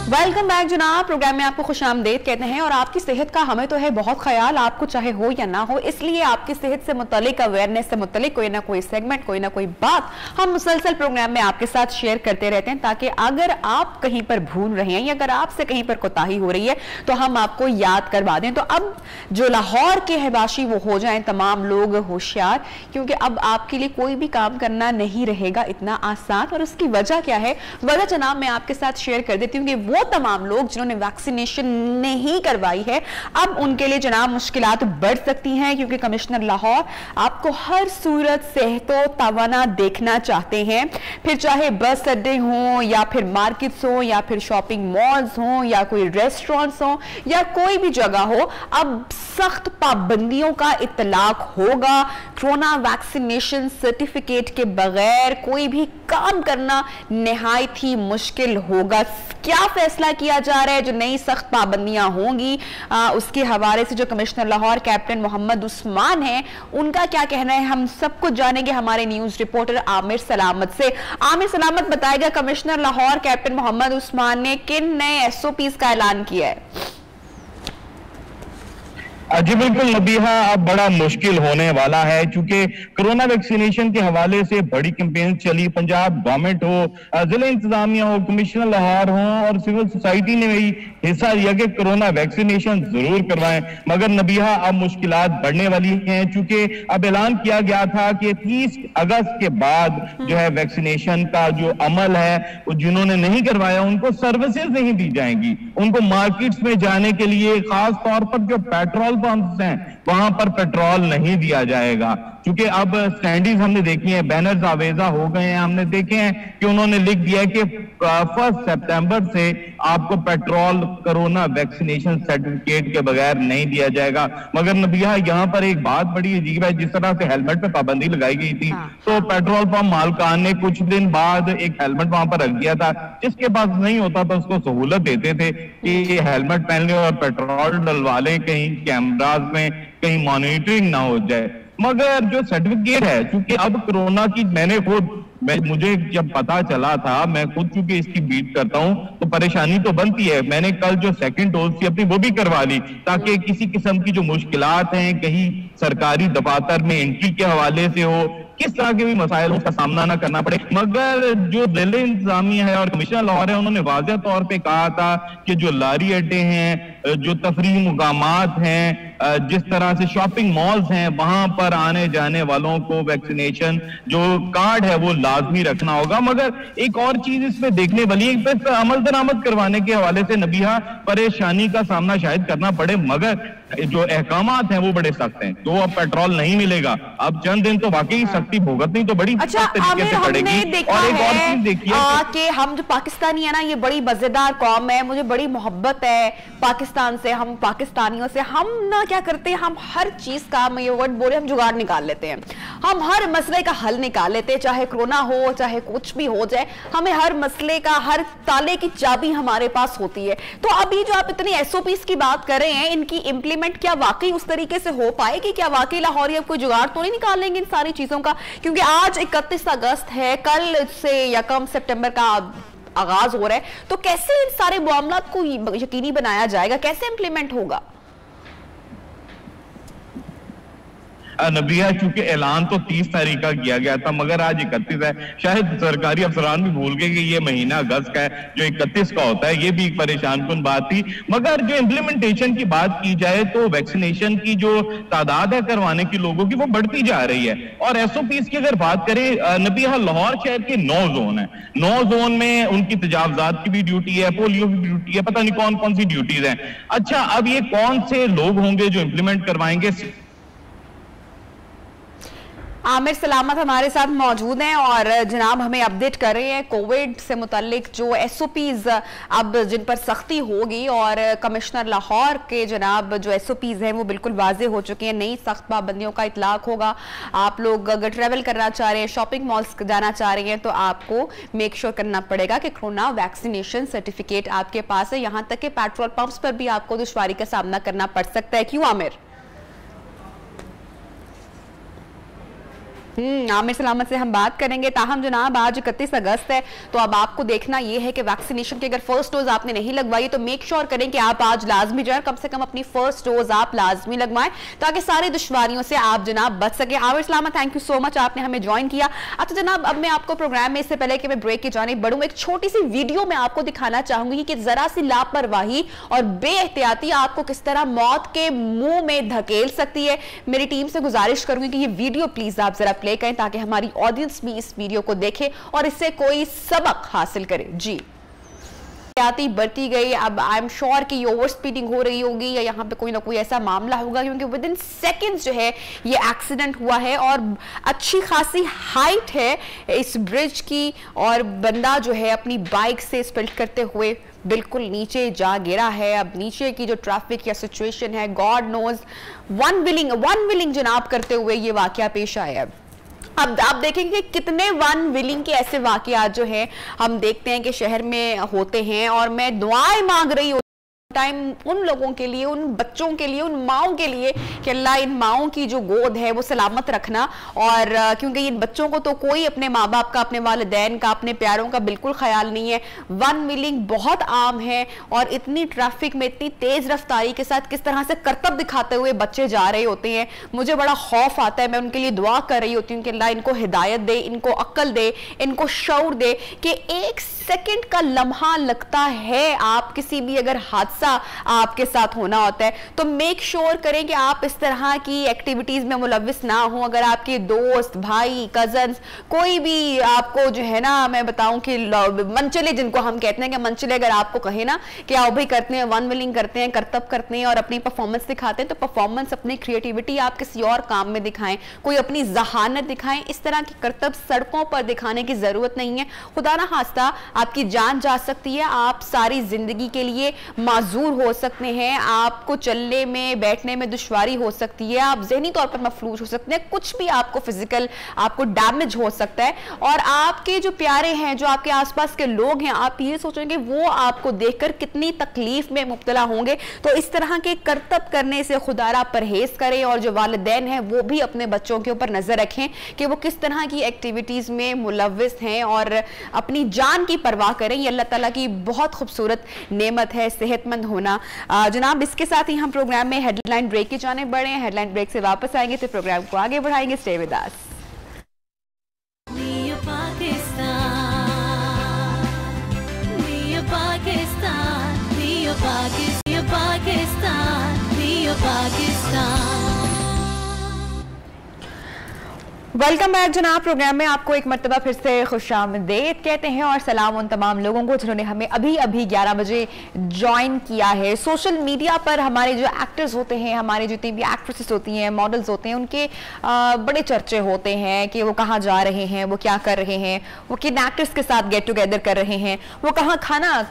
S1: Welcome back जनाब, प्रोग्राम में आपको खुशामदीद कहते हैं। और आपकी सेहत का हमें तो है बहुत ख्याल, आपको चाहे हो या ना हो, इसलिए आपकी सेहत से मुतालिक, अवेयरनेस से मुतालिक कोई ना कोई सेगमेंट, कोई ना कोई बात हम मुसलसल प्रोग्राम में आपके साथ शेयर करते रहते हैं, ताकि अगर आप कहीं पर भूल रहे हैं या अगर आपसे कहीं पर कोताही हो रही है तो हम आपको याद करवा दें। तो अब जो लाहौर के रहवासी वो हो जाएं तमाम लोग होशियार, क्योंकि अब आपके लिए कोई भी काम करना नहीं रहेगा इतना आसान। और उसकी वजह क्या है? वजह जनाब मैं आपके साथ शेयर कर देती हूँ कि वो तमाम लोग जिन्होंने वैक्सीनेशन नहीं करवाई है, अब उनके लिए जनाब मुश्किलात बढ़ सकती हैं, क्योंकि कमिश्नर लाहौर आपको हर सूरत सेहतो तवाना देखना चाहते हैं। फिर चाहे बस अड्डे हों या फिर मार्केट्स हों या फिर शॉपिंग मॉल्स हों या कोई रेस्टोरेंट्स हों या कोई भी जगह हो, अब सख्त पाबंदियों का इतलाक होगा। कोरोना वैक्सीनेशन सर्टिफिकेट के बगैर कोई भी काम करना निहायत ही मुश्किल होगा। क्या फैसला किया जा रहा है, जो नई सख्त पाबंदियां होंगी, उसके हवाले से जो कमिश्नर लाहौर कैप्टन मोहम्मद उस्मान हैं, उनका क्या कहना है, हम सब कुछ जानेंगे हमारे न्यूज रिपोर्टर आमिर सलामत से। आमिर सलामत बताएगा, कमिश्नर लाहौर कैप्टन मोहम्मद उस्मान ने किन नए एसओपीज का ऐलान किया है?
S5: जी बिल्कुल नबीहा, अब बड़ा मुश्किल होने वाला है, क्योंकि कोरोना वैक्सीनेशन के हवाले से बड़ी कैंपेन चली। पंजाब गवर्नमेंट हो, जिला इंतजामिया हो, कमिश्नर लाहौर हो और सिविल सोसाइटी ने भी हिस्सा लिया कि कोरोना वैक्सीनेशन जरूर करवाएं। मगर नबीहा अब मुश्किलात बढ़ने वाली हैं, क्योंकि अब ऐलान किया गया था कि 30 अगस्त के बाद जो है वैक्सीनेशन का जो अमल है, जिन्होंने नहीं करवाया उनको सर्विसेज नहीं दी जाएंगी। उनको मार्केट्स में जाने के लिए खास तौर पर जो पेट्रोल पंप्स हैं वहां पर पेट्रोल नहीं दिया जाएगा, क्योंकि अब स्टैंडीज हमने देखी हैं, बैनर्स आवेजा हो गए हैं। हमने देखे हैं कि उन्होंने लिख दिया है कि 1 सितंबर से आपको पेट्रोल कोरोना वैक्सीनेशन सर्टिफिकेट के बगैर नहीं दिया जाएगा। मगर नबिया यहाँ पर एक बात बड़ी अजीब है, जिस तरह से हेलमेट पे पाबंदी लगाई गई थी, तो पेट्रोल पंप मालकान ने कुछ दिन बाद एक हेलमेट वहां पर रख दिया था। जिसके पास नहीं होता था उसको सहूलत देते थे कि हेलमेट पहन ले और पेट्रोल डलवा ले, कहीं कैमराज में कहीं मॉनिटरिंग ना हो जाए। मगर जो सर्टिफिकेट है, क्योंकि अब कोरोना की मुझे जब पता चला था, मैं खुद चूंकि इसकी बीट करता हूं, तो परेशानी तो बनती है। मैंने कल जो सेकंड डोज थी अपनी वो भी करवा ली, ताकि किसी किस्म की जो मुश्किलात हैं, कहीं सरकारी दफातर में एंट्री के हवाले से हो, किस तरह के भी मसाइलों का सामना ना करना पड़े। मगर जो जिला इंतजामिया है और कमिश्नर लाहौर है, उन्होंने वाज़ेह तौर पे कहा था कि जो लारी अड्डे हैं, जो तफरीही मुकामात हैं, जिस तरह से शॉपिंग मॉल्स हैं, वहां पर आने जाने वालों को वैक्सीनेशन जो कार्ड है वो लाजमी रखना होगा। मगर एक और चीज इसमें देखने वाली है, अमल दरामद करवाने के हवाले से नबीहा परेशानी का सामना शायद करना पड़े, मगर जो अहकामात हैं वो बड़े सख्त हैं। तो अब पेट्रोल नहीं मिलेगा, अब चंद दिन तो वाकई सख्ती भुगतनी तो बड़ी सख्त तरीके से पड़ेगी। और एक और चीज देखिए
S1: कि हम जो पाकिस्तानी है ना, ये बड़ी मजेदार कौम है, मुझे बड़ी मोहब्बत है पाकिस्तान से, हम पाकिस्तानियों से। हम ना क्या करते हैं, हम हर चीज का, मैं ये वर्ड बोले, हम जुगाड़ निकाल लेते हैं, हम हर मसले का हल निकाल लेते हैं, चाहे कोरोना हो चाहे कुछ भी हो जाए, हमें हर मसले का, हर ताले की चाबी हमारे पास होती है। तो अभी जो आप इतनी एसओपीज की बात कर रहे हैं, इनकी इंप्लीमेंट क्या वाकई उस तरीके से हो पाएगी? क्या वाकई लाहौरी अब कोई जुगाड़ तो नहीं निकाल लेंगे इन सारी चीजों का? क्योंकि आज 31 अगस्त है, कल से 1 सितंबर का आगाज हो रहा है, तो कैसे इन सारे मामलात को यकीनी बनाया जाएगा, कैसे इंप्लीमेंट होगा?
S5: नबिया, चूंकि ऐलान तो 30 तारीख का किया गया था, मगर आज 31 है। शायद सरकारी अफसरान भी भूल गए कि ये महीना अगस्त का है, जो 31 का होता है। ये भी एक परेशान कुन बात थी। मगर जो इम्प्लीमेंटेशन की बात की जाए, तो वैक्सीनेशन की जो तादाद है करवाने की लोगों की, वो बढ़ती जा रही है। और एसओपीज की अगर बात करें नबिया, लाहौर शहर के 9 जोन है। 9 जोन में उनकी तजावजात की भी ड्यूटी है, पोलियो की ड्यूटी है, पता नहीं कौन कौन सी ड्यूटीज हैं। अच्छा, अब ये कौन से लोग होंगे जो इम्प्लीमेंट करवाएंगे?
S1: आमिर सलामत हमारे साथ मौजूद हैं और जनाब हमें अपडेट कर रहे हैं कोविड से मुतालिक जो एसओपीज अब जिन पर सख्ती होगी, और कमिश्नर लाहौर के जनाब जो एसओपीज हैं वो बिल्कुल वाजे हो चुके हैं। नई सख्त पाबंदियों का इतलाक होगा। आप लोग अगर ट्रैवल करना चाह रहे हैं, शॉपिंग मॉल्स जाना चाह रहे हैं, तो आपको मेक श्योर करना पड़ेगा कि कोरोना वैक्सीनेशन सर्टिफिकेट आपके पास है। यहाँ तक कि पेट्रोल पंप्स पर भी आपको दुश्वारी का सामना करना पड़ सकता है। क्यों आमिर? आमिर सलामत से हम बात करेंगे। ताहम जनाब आज 31 अगस्त है, तो अब आपको देखना यह है कि वैक्सीनेशन की अगर फर्स्ट डोज आपने नहीं लगवाई तो मेक श्योर करें कि आप आज लाजमी जाए, कम से कम अपनी फर्स्ट डोज आप लाजमी लगवाएं ताकि सारी दुश्वारियों से आप जनाब बच सके। आमिर सलामत, थैंक यू सो मच, आपने हमें ज्वाइन किया। अच्छा जनाब, अब मैं आपको प्रोग्राम में इससे पहले कि मैं ब्रेक की जानिब बढ़ूं, एक छोटी सी वीडियो में आपको दिखाना चाहूंगी कि जरा सी लापरवाही और बेएहतियाती आपको किस तरह मौत के मुंह में धकेल सकती है। मेरी टीम से गुजारिश करूंगी कि ये वीडियो प्लीज आप जरा प्ले करें ताकि हमारी ऑडियंस भी इस वीडियो को देखे और इससे कोई सबक हासिल करे। जी बढ़ती गई, अब आई एम श्योर कि ओवर स्पीडिंग हो रही होगी या यहाँ पे कोई ना कोई ऐसा मामला होगा, क्योंकि विद इन सेकेंड्स जो है ये एक्सीडेंट हुआ है और अच्छी खासी हाइट है इस ब्रिज की और बंदा जो है अपनी बाइक से स्पिल्ट करते हुए बिल्कुल नीचे जा गिरा है। अब नीचे की जो ट्रैफिक या सिचुएशन है, गॉड नोज, वन विलिंग जनाब करते हुए ये वाकया पेश आया है। अब आप देखेंगे कितने वन विलिंग के ऐसे वाकयात जो हैं हम देखते हैं कि शहर में होते हैं, और मैं दुआएं मांग रही हूँ टाइम उन लोगों के लिए, उन बच्चों के लिए, उन माओं के लिए कि अल्लाह इन माओं की जो गोद है वो सलामत रखना। और क्योंकि इन बच्चों को तो कोई अपने माँ बाप का, अपने वालिदैन का, अपने प्यारों का बिल्कुल ख्याल नहीं है। वन व्हीलिंग बहुत आम है और इतनी ट्रैफिक में इतनी तेज रफ्तारी के साथ किस तरह से करतब दिखाते हुए बच्चे जा रहे होते हैं, मुझे बड़ा खौफ आता है। मैं उनके लिए दुआ कर रही होती हूँ कि अल्लाह इनको हिदायत दे, इनको अक्ल दे, इनको शऊर दे कि एक सेकंड का लम्हा लगता है, आप किसी भी अगर हादसा आपके साथ होना होता है तो मेक श्योर करें कि आप इस तरह की एक्टिविटीज में मुलव्विस ना हो। अगर आपके दोस्त, भाई, कजन्स, कोई भी आपको जो है ना, मैं बताऊं कि मनचले जिनको हम कहते हैं कि मनचले अगर आपको कहे ना कि आओ भाई करते हैं, वन व्हीलिंग करते हैं, करतब करते हैं और अपनी परफॉर्मेंस दिखाते हैं, तो परफॉर्मेंस, अपनी क्रिएटिविटी आप किसी और काम में दिखाएं, कोई अपनी जहानत दिखाएं। इस तरह की करतब सड़कों पर दिखाने की जरूरत नहीं है। खुदा ना खास्ता आपकी जान जा सकती है, आप सारी जिंदगी के लिए माजूर हो सकते हैं, आपको चलने में बैठने में दुश्वारी हो सकती है, आप जहनी तौर पर मफलूज हो सकते हैं, कुछ भी आपको फिजिकल आपको डैमेज हो सकता है। और आपके जो प्यारे हैं, जो आपके आसपास के लोग हैं, आप ये सोचेंगे वो आपको देखकर कितनी तकलीफ में मुब्तला होंगे। तो इस तरह के करतब करने से खुदारा परहेज करें और जो वालिदैन हैं वो भी अपने बच्चों के ऊपर नजर रखें कि वो किस तरह की एक्टिविटीज में मुलव्विस हैं और अपनी जान की परवाह करें। ये अल्लाह ताला की बहुत खूबसूरत नेमत है सेहतमंद होना। जनाब, इसके साथ ही हम प्रोग्राम में हेडलाइन ब्रेक की जानिब बढ़े हैं। हेडलाइन ब्रेक से वापस आएंगे तो प्रोग्राम को आगे बढ़ाएंगे। Stay with us. Welcome back जनाब। प्रोग्राम में आपको एक मर्तबा फिर से खुशामदीद कहते हैं और सलाम उन तमाम लोगों को जिन्होंने हमें अभी 11 बजे ज्वाइन किया है। सोशल मीडिया पर हमारे जो एक्टर्स होते हैं, हमारे जितनी भी एक्ट्रेसेस होती हैं, मॉडल्स होते हैं, उनके बड़े चर्चे होते हैं कि वो कहाँ जा रहे हैं, वो क्या कर रहे हैं, वो किन एक्टर्स के साथ गेट टुगेदर कर रहे हैं, वो कहाँ खाना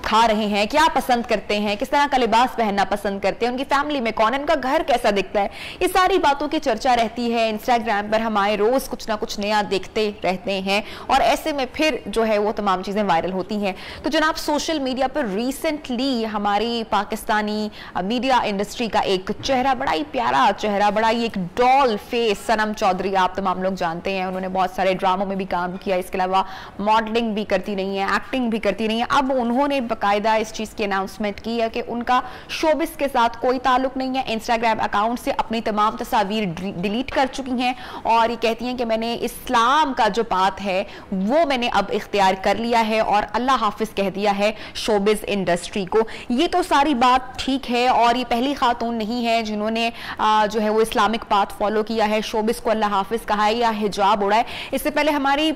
S1: खा रहे हैं, क्या पसंद करते हैं, किस तरह का लिबास पहनना पसंद करते हैं, उनकी फैमिली में कौन है, उनका घर कैसा दिखता है, ये सारी बातों की चर्चा रहती है। इंस्टाग्राम पर हमारे रोज कुछ ना कुछ नया देखते रहते हैं और ऐसे में फिर जो है वो तमाम चीजें वायरल होती हैं। तो जनाब, सोशल मीडिया पर रिसेंटली हमारी पाकिस्तानी मीडिया इंडस्ट्री का एक चेहरा, बड़ा ही प्यारा चेहरा, बड़ा ही एक डॉल फेस, सनम चौधरी, आप तमाम लोग जानते हैं, उन्होंने बहुत सारे ड्रामों में भी काम किया, इसके अलावा मॉडलिंग भी करती रही है, एक्टिंग भी करती रही है। अब उन्होंने बाकायदा इस चीज की अनाउंसमेंट की है कि उनका शोबिस के साथ कोई ताल्लुक नहीं है। इंस्टाग्राम अकाउंट से अपनी तमाम तस्वीर डिलीट कर चुकी हैं और ये कहती हैं कि मैंने इस्लाम का जो पाथ है वो मैंने अब इख्तियार कर लिया है और अल्लाह हाफिज कह दिया है शोबिस इंडस्ट्री को। ये तो सारी बात ठीक है और ये पहली खातून नहीं है जिन्होंने जो है वो इस्लामिक पाथ फॉलो किया है, शोबिस को अल्लाह हाफिज कहा है या हिजाब उड़ाए। इससे पहले हमारी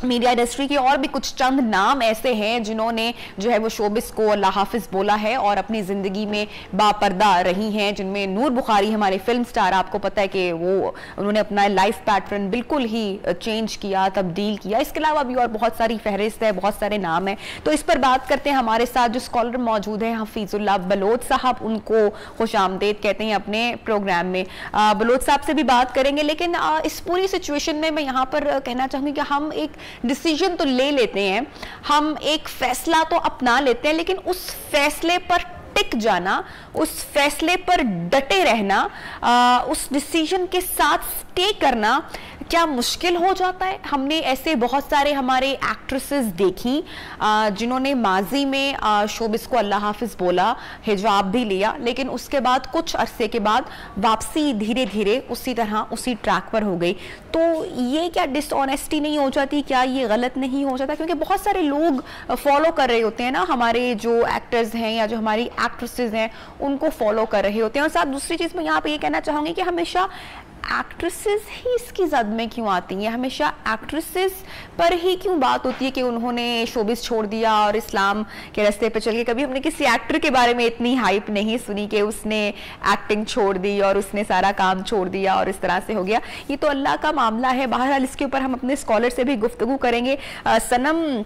S1: मीडिया इंडस्ट्री के और भी कुछ चंद नाम ऐसे हैं जिन्होंने जो है वो शोबिस को अल्लाह हाफिज बोला है और अपनी जिंदगी में बापर्दा रही हैं, जिनमें नूर बुखारी हमारे फिल्म स्टार, आपको पता है कि वो उन्होंने अपना लाइफ पैटर्न बिल्कुल ही चेंज किया, तब्दील किया। इसके अलावा भी और बहुत सारी फहरिस्त है, बहुत सारे नाम हैं। तो इस पर बात करते हैं। हमारे साथ जो स्कॉलर मौजूद हैं हफीजुल्लाह बलोच साहब, उनको खुशामदीद कहते हैं अपने प्रोग्राम में। बलोच साहब से भी बात करेंगे, लेकिन इस पूरी सिचुएशन में मैं यहाँ पर कहना चाहूँगी कि हम एक डिसीजन तो ले लेते हैं, हम एक फैसला तो अपना लेते हैं, लेकिन उस फैसले पर टिक जाना, उस फैसले पर डटे रहना, उस डिसीजन के साथ स्टे करना, क्या मुश्किल हो जाता है? हमने ऐसे बहुत सारे हमारे एक्ट्रेसेस देखी जिन्होंने माजी में शोबिस को अल्लाह हाफिज बोला, हिजाब भी लिया, लेकिन उसके बाद कुछ अरसे के बाद वापसी धीरे धीरे उसी तरह उसी ट्रैक पर हो गई। तो ये क्या डिसऑनेस्टी नहीं हो जाती? क्या ये गलत नहीं हो जाता? क्योंकि बहुत सारे लोग फॉलो कर रहे होते हैं ना, हमारे जो एक्टर्स हैं या जो हमारी एक्ट्रेसेस हैं उनको फॉलो कर रहे होते हैं। और साथ दूसरी चीज़ मैं यहाँ पे ये कहना चाहूँगी कि हमेशा एक्ट्रेसेस ही इसकी जद में क्यों आती हैं? हमेशा एक्ट्रेसेस पर ही क्यों बात होती है कि उन्होंने शोबिस छोड़ दिया और इस्लाम के रास्ते पे चल के? कभी हमने किसी एक्टर के बारे में इतनी हाइप नहीं सुनी कि उसने एक्टिंग छोड़ दी और उसने सारा काम छोड़ दिया और इस तरह से हो गया। ये तो अल्लाह का मामला है। बहरहाल इसके ऊपर हम अपने स्कॉलर से भी गुफ्तगू करेंगे। सनम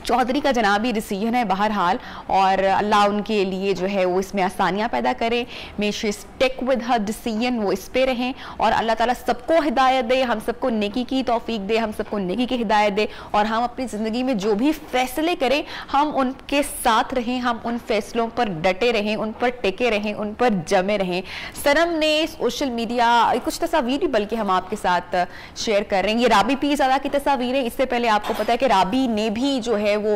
S1: चौधरी का जनाबी डिसीजन है बहरहाल, और अल्लाह उनके लिए जो है वो इसमें आसानियाँ पैदा करे। May she stick with her decision, वो इस पे रहें और अल्लाह ताला सबको हिदायत दे, हम सबको नेकी की तौफीक दे, हम सबको नेकी की हिदायत दे, और हम अपनी ज़िंदगी में जो भी फैसले करें हम उनके साथ रहें, हम उन फैसलों पर डटे रहें, उन पर टिके रहें, उन पर जमे रहें। सनम ने सोशल मीडिया कुछ तस्वीर भी बल्कि हम आपके साथ शेयर कर रहे हैं। ये राबी पीरज़ादा की तस्वीर है। इससे पहले आपको पता है कि राबी ने भी जो है वो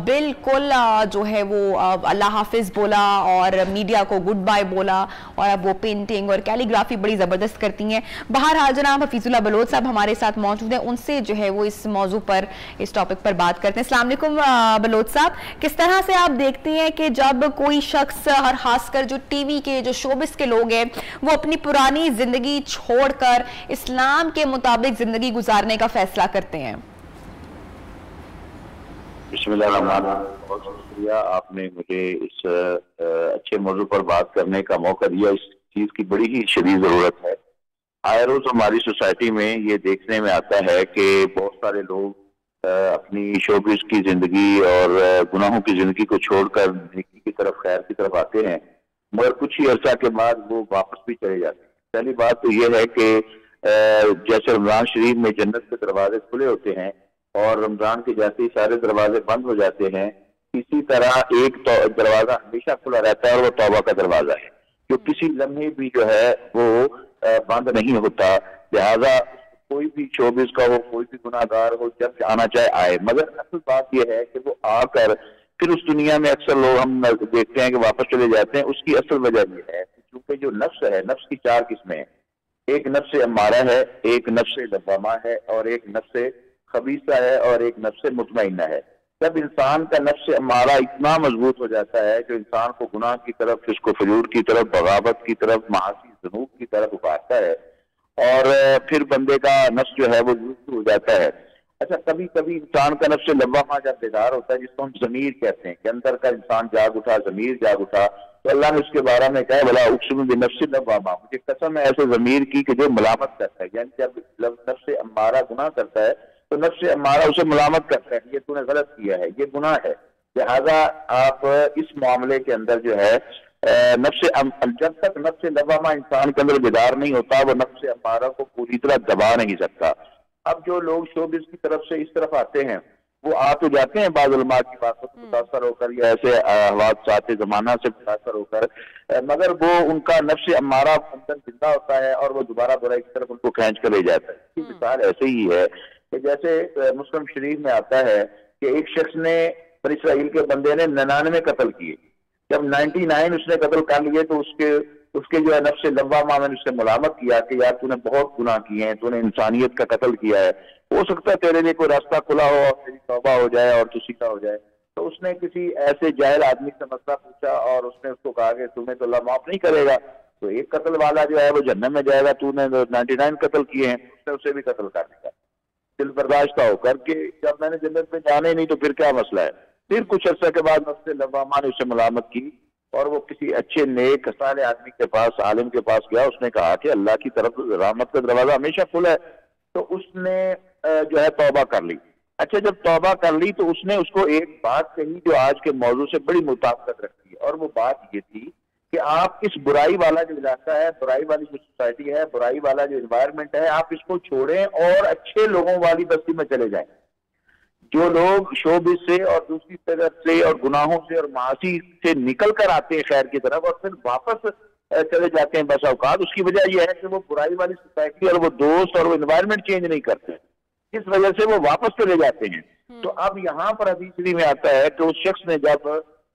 S1: बिल्कुल जो है वो अल्लाह हाफिज बोला और मीडिया को गुड बाय बोला, और अब वो पेंटिंग और कैलीग्राफी बड़ी जबरदस्त करती हैं। बहरहाल जनाब हफीजुल्लाह बलोच साहब हमारे साथ मौजूद हैं, उनसे जो है वो इस मौजू पर, इस टॉपिक पर बात करते हैं। अस्सलाम वालेकुम बलोच साहब, किस तरह से आप देखते हैं कि जब कोई शख्स और खासकर जो टीवी के जो शोबिस के लोग हैं वो अपनी पुरानी जिंदगी छोड़कर इस्लाम के मुताबिक जिंदगी गुजारने का फैसला करते हैं?
S6: बहुत शुक्रिया, आपने मुझे इस अच्छे मौजू पर बात करने का मौका दिया। इस चीज की बड़ी ही शदीद जरूरत है। आए रोज हमारी सोसाइटी में ये देखने में आता है कि बहुत सारे लोग अपनी शोबिस की जिंदगी और गुनाहों की जिंदगी को छोड़कर नेकी की तरफ, खैर की तरफ आते हैं, मगर कुछ ही अर्सा के बाद वो वापस भी चले जाते हैं। पहली बात तो ये है कि जैसे रमजान शरीफ में जन्नत के दरवाजे खुले होते हैं और रमजान के जैसे ही सारे दरवाजे बंद हो जाते हैं, इसी तरह एक दरवाजा हमेशा खुला रहता है और वो तौबा का दरवाजा है, जो किसी लम्हे भी जो है वो बंद नहीं होता। लिहाजा कोई भी शोबिस का हो, कोई भी गुनाहगार हो, जब आना चाहे आए। मगर असल बात यह है कि वो आकर फिर उस दुनिया में अक्सर लोग हम देखते हैं कि वापस चले जाते हैं। उसकी असल वजह यह है क्योंकि जो नफ्स है, नफ्स की चार किस्में हैं। एक नफ्स अम्मारा है, एक नफ्स लवामा है, और एक नफ्स खबीसा है, और एक नफ्स मुतमइन्ना है। जब इंसान का नफ्स अम्मारा इतना मजबूत हो जाता है जो इंसान को गुनाह की तरफ, फिस्को फजूर की तरफ, बगावत की तरफ, मासी ज़ुनूब की तरफ उभारता है, और फिर बंदे का नफ्स जो है वो हो जाता है। अच्छा, कभी कभी इंसान का नफ्स लवामा जब बेदार होता है, जिसको हम ज़मीर कहते हैं, कि अंदर का इंसान जाग उठा, ज़मीर जाग उठा, तो अल्लाह ने उसके बारे में कहा, भला उक़्सिमु बिनफ्सि लवामा, मुझे कसम है ऐसे ज़मीर की कि जो मलामत करता है। यानी जब नफ्स अम्मारा गुनाह करता है तो नफ्स अम्मारा उसे मलामत करता है, ये तूने गलत किया है, ये गुनाह है। लिहाजा आप इस मामले के अंदर जो है जब तक नफ्स लवामा इंसान के अंदर बेदार नहीं होता, वो नफ्स अम्मारा को पूरी तरह दबा नहीं सकता। अब जो लोग शोबिस की तरफ से इस तरफ आते हैं, वो आ तो जाते हैं बाद उलमा की बातों से मुतासर होकर या ऐसे हवासात ज़माना से मुतासर होकर, मगर वो उनका नफ्स अम्मारा अंदर जिंदा होता है और वो दोबारा बुराई की तरफ उनको खींच कर ले जाता है। इसकी मिसाल ऐसे ही है कि जैसे मुस्लिम शरीफ में आता है कि एक शख्स ने, बनी इसराइल के बंदे ने 99 कत्ल किए। जब 99 उसने कत्ल कर लिए तो उसके जो है नफ्स लवामा में उससे मुलामत किया कि यार तूने बहुत गुनाह किए हैं, तूने इंसानियत का कत्ल किया है, हो सकता है तेरे लिए कोई रास्ता खुला हो और तेरी तौबा हो जाए और तू सीधा हो जाए। तो उसने किसी ऐसे जाहिल आदमी से मसला पूछा और उसने उसको कहा कि तुम्हें तो अल्लाह माफ नहीं करेगा, तो एक कत्ल वाला जो है वो जन्नत में जाएगा, तूने 99 कत्ल किए हैं, उसने उसे भी कत्ल कर दिया। दिल बर्दाश्त हो करके जब मैंने जन्नत में जाने नहीं तो फिर क्या मसला है। फिर कुछ अर्सा के बाद नफ्स लवामा ने उससे मुलामत की और वो किसी अच्छे नेक साले आदमी के पास, आलिम के पास गया। उसने कहा कि अल्लाह की तरफ रहमत का दरवाजा हमेशा खुला है। तो उसने जो है तौबा कर ली। अच्छा, जब तौबा कर ली तो उसने उसको एक बात कही जो आज के मौजू से बड़ी मुताबिकत रखती है, और वो बात ये थी कि आप इस बुराई वाला जो इलाका है, बुराई वाली जो सोसाइटी है, बुराई वाला जो एनवायरनमेंट है, आप इसको छोड़ें और अच्छे लोगों वाली बस्ती में चले जाएं। जो लोग शोबिस से और दूसरी तरफ से और गुनाहों से और मासी से निकल कर आते हैं खैर की तरफ और फिर वापस चले जाते हैं बस औकात। उसकी वजह यह है कि वो बुराई वाली सोसाइटी और वो दोस्त और वो एनवायरनमेंट चेंज नहीं करते, इस वजह से वो वापस चले जाते हैं। तो अब यहाँ पर हदीस में आता है कि उस शख्स ने जब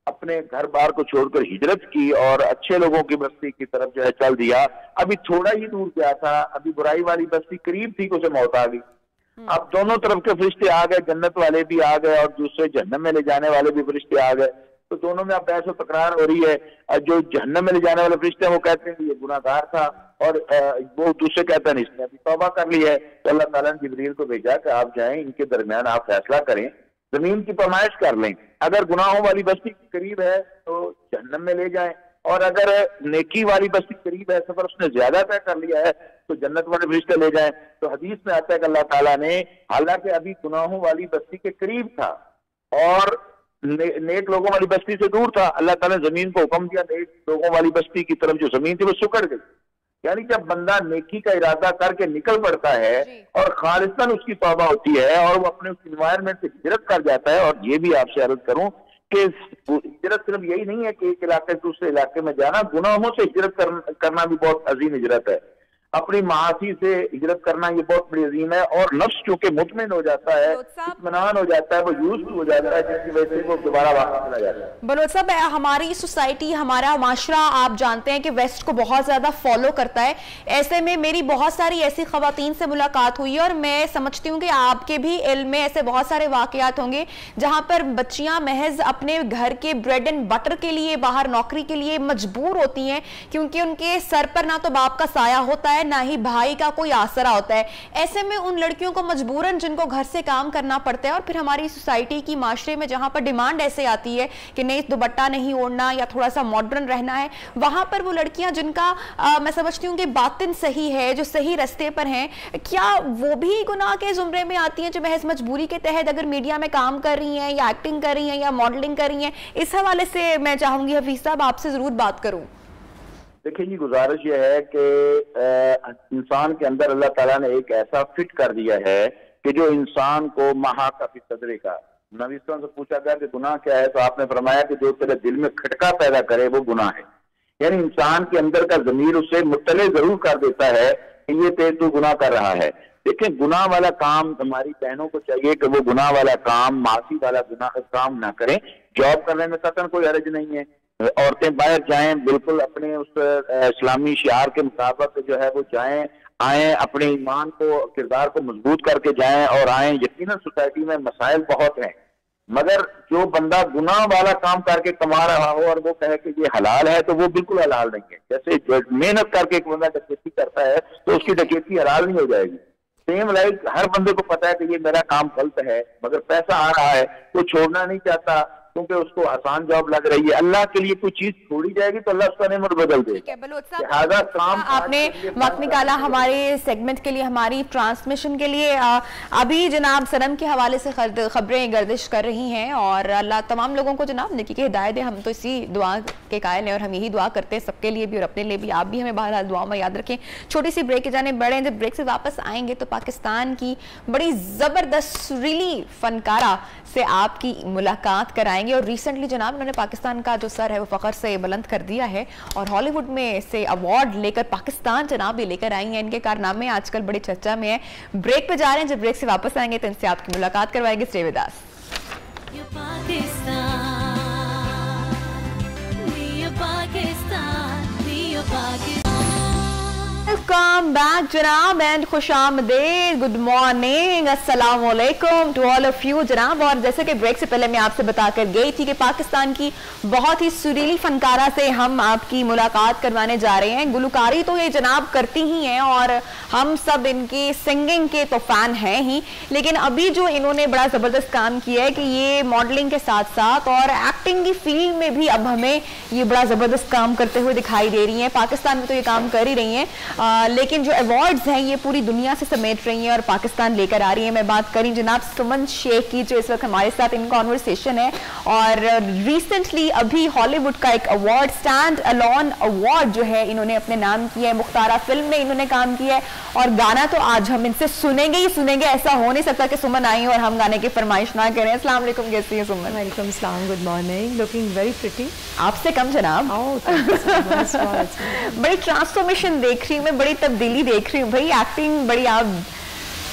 S6: अपने घर बार को छोड़कर हिजरत की और अच्छे लोगों की बस्ती की तरफ जो है चल दिया, अभी थोड़ा ही दूर गया था, अभी बुराई वाली बस्ती करीब थी, उसे मौत आ गई। अब दोनों तरफ के फरिश्ते आ गए, जन्नत वाले भी आ गए और दूसरे जहन्नम में ले जाने वाले भी फरिश्ते आ गए। तो दोनों में अब बहस और तकरार हो रही है। जो जहन्नम में ले जाने वाले फरिश्ते हैं वो कहते हैं कि ये गुनाहगार था, और वो दूसरे कहते हैं इसने अभी तौबा कर ली है। तो अल्लाह ताला ने जिब्रील को भेजा कि आप जाएं, इनके दरमियान आप फैसला करें, जमीन की पैमाइश कर लें। अगर गुनाहों वाली बस्ती करीब है तो जहन्नम में ले जाएं, और अगर नेकी वाली बस्ती करीब है, सफर उसने ज्यादा तय कर लिया है, तो जन्नत वाले फरिश्ते ले जाएं। तो हदीस में आता है कि अल्लाह ताला ने, हालांकि अभी गुनाहों वाली बस्ती के करीब था और नेक लोगों वाली बस्ती से दूर था, अल्लाह ताला ने जमीन को हुक्म दिया, नेक लोगों वाली बस्ती की तरफ जो जमीन थी वो सुकड़ गई। यानी जब बंदा नेकी का इरादा करके निकल पड़ता है और खालिस्तन उसकी तौबा होती है और वो अपने उस इन्वायरमेंट से हिजरत कर जाता है। और ये भी आपसे अर्ज करूं कि हिजरत सिर्फ यही नहीं है कि एक इलाके से दूसरे इलाके में जाना, गुनाहों से हिजरत करना भी बहुत अजीम हिजरत है। अपनी मासी से हिजरत करना ये बहुत बड़ी अजीम है। और नफ्स चूंकि मुतमिन हो जाता है, इत्मीनान हो जाता है, वो यूज़ हो जाता है, जिसकी वजह से वो दोबारा वापस चला जाता है।
S1: बलोच साहब, हमारी सोसाइटी, हमारा माशरा आप जानते हैं कि वेस्ट को बहुत ज़्यादा फॉलो करता है। ऐसे में मेरी बहुत सारी ऐसी ख़वातीन से मुलाकात हुई और मैं समझती हूँ कि आपके भी इल्म में ऐसे बहुत सारे वाक़यात होंगे जहाँ पर बच्चियाँ महज अपने घर के ब्रेड एंड बटर के लिए बाहर नौकरी के लिए मजबूर होती हैं, क्योंकि उनके सर पर ना तो बाप का साया होता है, ना ही भाई का कोई आसरा होता है। ऐसे में उन लड़कियों को मजबूरन जिनको घर से काम करना पड़ता है, और फिर हमारी सोसाइटी की माशरे में जहां पर डिमांड ऐसे आती है कि नहीं दुपट्टा नहीं ओढ़ना या थोड़ा सा मॉडर्न रहना है, वहां पर वो लड़कियां जिनका मैं समझती हूँ कि बातिन सही है, जो सही रास्ते पर हैं, क्या वो भी गुनाह के जुमरे में आती हैं जो महज मजबूरी के तहत अगर मीडिया में काम कर रही हैं या एक्टिंग कर रही हैं या मॉडलिंग कर रही हैं? इस हवाले से मैं चाहूंगी हफीज साहब आपसे जरूर बात करूं।
S6: देखिए जी, गुजारिश यह है कि इंसान के अंदर अल्लाह ताला ने एक ऐसा फिट कर दिया है कि जो इंसान को महा काफी सदरे का, नबी से पूछा गया कि गुनाह क्या है, तो आपने फरमाया कि जो तेरे दिल में खटका पैदा करे वो गुनाह है। यानी इंसान के अंदर का ज़मीर उसे मुत्तले जरूर कर देता है कि ये तू गुनाह कर रहा है। देखिए, गुनाह वाला काम हमारी बहनों को चाहिए कि वो गुनाह वाला काम, मासी वाला गुनाह काम ना करें। जॉब करने में कतन कोई हर्ज नहीं है, औरतें बाहर जाएं, बिल्कुल अपने उस इस्लामी शियार के मुताबिक जो है वो जाएं, आए, अपने ईमान को, किरदार को मजबूत करके जाएं और आए। यकीनन सोसाइटी में मसाइल बहुत हैं, मगर जो बंदा गुनाह वाला काम करके कमा रहा हो और वो कहे कि ये हलाल है, तो वो बिल्कुल हलाल नहीं है। जैसे मेहनत करके एक बंदा डकैती करता है तो उसकी डकैती हलाल नहीं हो जाएगी। सेम लाइक हर बंदे को पता है कि ये मेरा काम गलत है, मगर पैसा आ रहा है तो छोड़ना नहीं चाहता क्योंकि उसको आसान जॉब लग रही है। अल्लाह के लिए कोई चीज छोड़ी जाएगी तो अल्लाह उसका नेमत बदल देगा। काम
S1: आपने वक्त निकाला हमारे सेगमेंट के लिए, हमारी ट्रांसमिशन के लिए। अभी जनाब सनम के हवाले से खबरें गर्दिश कर रही हैं और अल्लाह तमाम लोगों को जनाब नेकी की हिदायत दे। हम तो इसी दुआ के कायल हैं और हम यही दुआ करते हैं सबके लिए भी और अपने लिए भी। आप भी हमें बहरहाल दुआ में याद रखें। छोटी सी ब्रेक के जाने बढ़े, जब ब्रेक से वापस आएंगे तो पाकिस्तान की बड़ी जबरदस्त सुरीली फनकारा से आपकी मुलाकात कराएंगे। और रिसेंटली जनाब उन्होंने पाकिस्तान का जो सर है वो फख्र से बुलंद कर दिया है और हॉलीवुड में से अवार्ड लेकर पाकिस्तान जनाब ये लेकर आई हैं। इनके कारनामे आजकल बड़ी चर्चा में है। ब्रेक पे जा रहे हैं, जब ब्रेक से वापस आएंगे तो इनसे आपकी मुलाकात करवाएंगे। Stay with us. Welcome back जनाब एंड खुशामदीद, गुड मॉर्निंग, अस्सलाम वालेकुम टू ऑल ऑफ यू जनाब। और जैसे कि ब्रेक से पहले मैं आपसे बताकर गई थी कि पाकिस्तान की बहुत ही सुरीली फनकारा से हम आपकी मुलाकात करवाने जा रहे हैं। गुलकारी तो ये जनाब करती ही हैं और हम सब इनकी सिंगिंग के तो फैन हैं ही, लेकिन अभी जो इन्होंने बड़ा ज़बरदस्त काम किया है कि ये मॉडलिंग के साथ साथ और एक्टिंग की फील्ड में भी अब हमें ये बड़ा ज़बरदस्त काम करते हुए दिखाई दे रही हैं। पाकिस्तान में तो ये काम कर ही रही हैं। लेकिन जो अवार्ड्स हैं ये पूरी दुनिया से समेट रही हैं और पाकिस्तान लेकर आ रही है। मैं बात करी जनाब सुमन शेख की, जो इस वक्त हमारे साथ इन कॉन्वर्सेशन है, और रिसेंटली अभी हॉलीवुड का एक अवार्ड, स्टैंड अलोन अवार्ड जो है इन्होंने अपने नाम किया है। मुख्तारा फिल्म में इन्होंने काम किया है और गाना तो आज हम इनसे सुनेंगे ही सुनेंगे। ऐसा हो नहीं सकता कि सुमन आई और हम गाने की फरमाइश ना करें। अस्सलाम वालेकुम, कैसी हैं सुमन?
S7: वालेकुम सलाम, good morning, looking very pretty.
S1: आपसे कम जनाब। बड़ी ट्रांसफॉर्मेशन देख रही हूँ मैं, बड़ी तब्दीली देख रही हूँ भाई। एक्टिंग बड़ी आप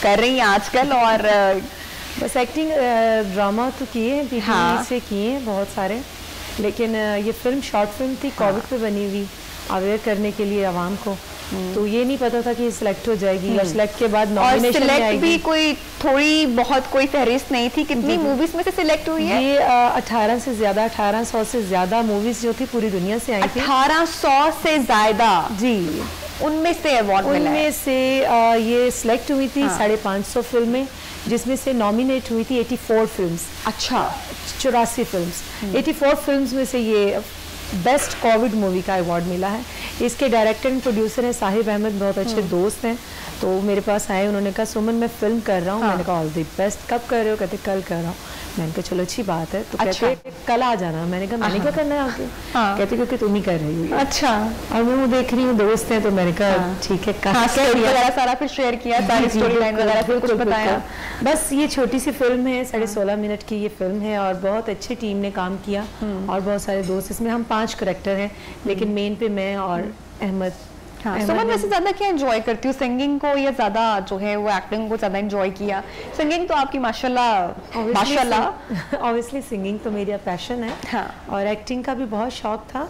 S1: कर रही हैं आजकल, और
S7: बस एक्टिंग ड्रामा तो किए हैं, पीछे से किए हैं बहुत सारे, लेकिन ये फिल्म शॉर्ट फिल्म थी, कोविड पे बनी हुई, अवेयर करने के लिए आवाम को। तो ये नहीं पता था कि सिलेक्ट हो जाएगी, और सिलेक्ट के बाद नॉमिनेशन में आएगी।
S1: भी कोई थोड़ी बहुत कोई फहरिस्त नहीं थी, कितनी मूवीज में से सिलेक्ट हुई है?
S7: ये 18 से ज्यादा, 1800 से ज्यादा मूवीज जो थी पूरी दुनिया से आई थी।
S1: 1800 से ज्यादा जी, उनमें से अवार्ड मिला है।
S7: उनमें से ये सिलेक्ट हुई थी 550 फिल्में, जिसमें से नॉमिनेट हुई थी 84 फिल्म्स।
S1: अच्छा,
S7: 84 फिल्म्स, 84 फिल्म्स में से ये बेस्ट कोविड मूवी का अवार्ड मिला है। इसके डायरेक्टर एंड प्रोड्यूसर हैं साहिब अहमद, बहुत अच्छे दोस्त हैं। तो मेरे पास आए, उन्होंने कहा सुमन मैं फिल्म कर रहा हूँ। मैंने कहा ऑल द बेस्ट, कब कर रहे हो? कहते कल कर रहा हूँ। मैंने कहा चलो अच्छी बात है। तो कहते कल आ जाना। मैंने कहा मैंने क्या करना है आगे? कहते क्योंकि तुम ही कर रही हो।
S1: अच्छा,
S7: और मैं वो देख रही हूँ दोस्त हैं, तो मैंने कहा ठीक है,
S1: सारा फिर शेयर किया, सारी स्टोरी लाइन वगैरह कुछ बताया।
S7: बस ये छोटी सी फिल्म है, 16.5 मिनट की ये फिल्म है, और बहुत अच्छी टीम ने काम किया और बहुत सारे दोस्त। इसमें हम 5 करैक्टर हैं, लेकिन मेन पे मैं और अहमद।
S1: सुमन वैसे ज्यादा क्या एंजॉय करती हूँ, सिंगिंग को या ज्यादा जो है वो एक्टिंग को ज्यादा एंजॉय किया? सिंगिंग तो आपकी माशाल्लाह
S7: ऑब्वियसली सिंगिंग तो मेरा पैशन है। हाँ। और एक्टिंग का भी बहुत शौक था,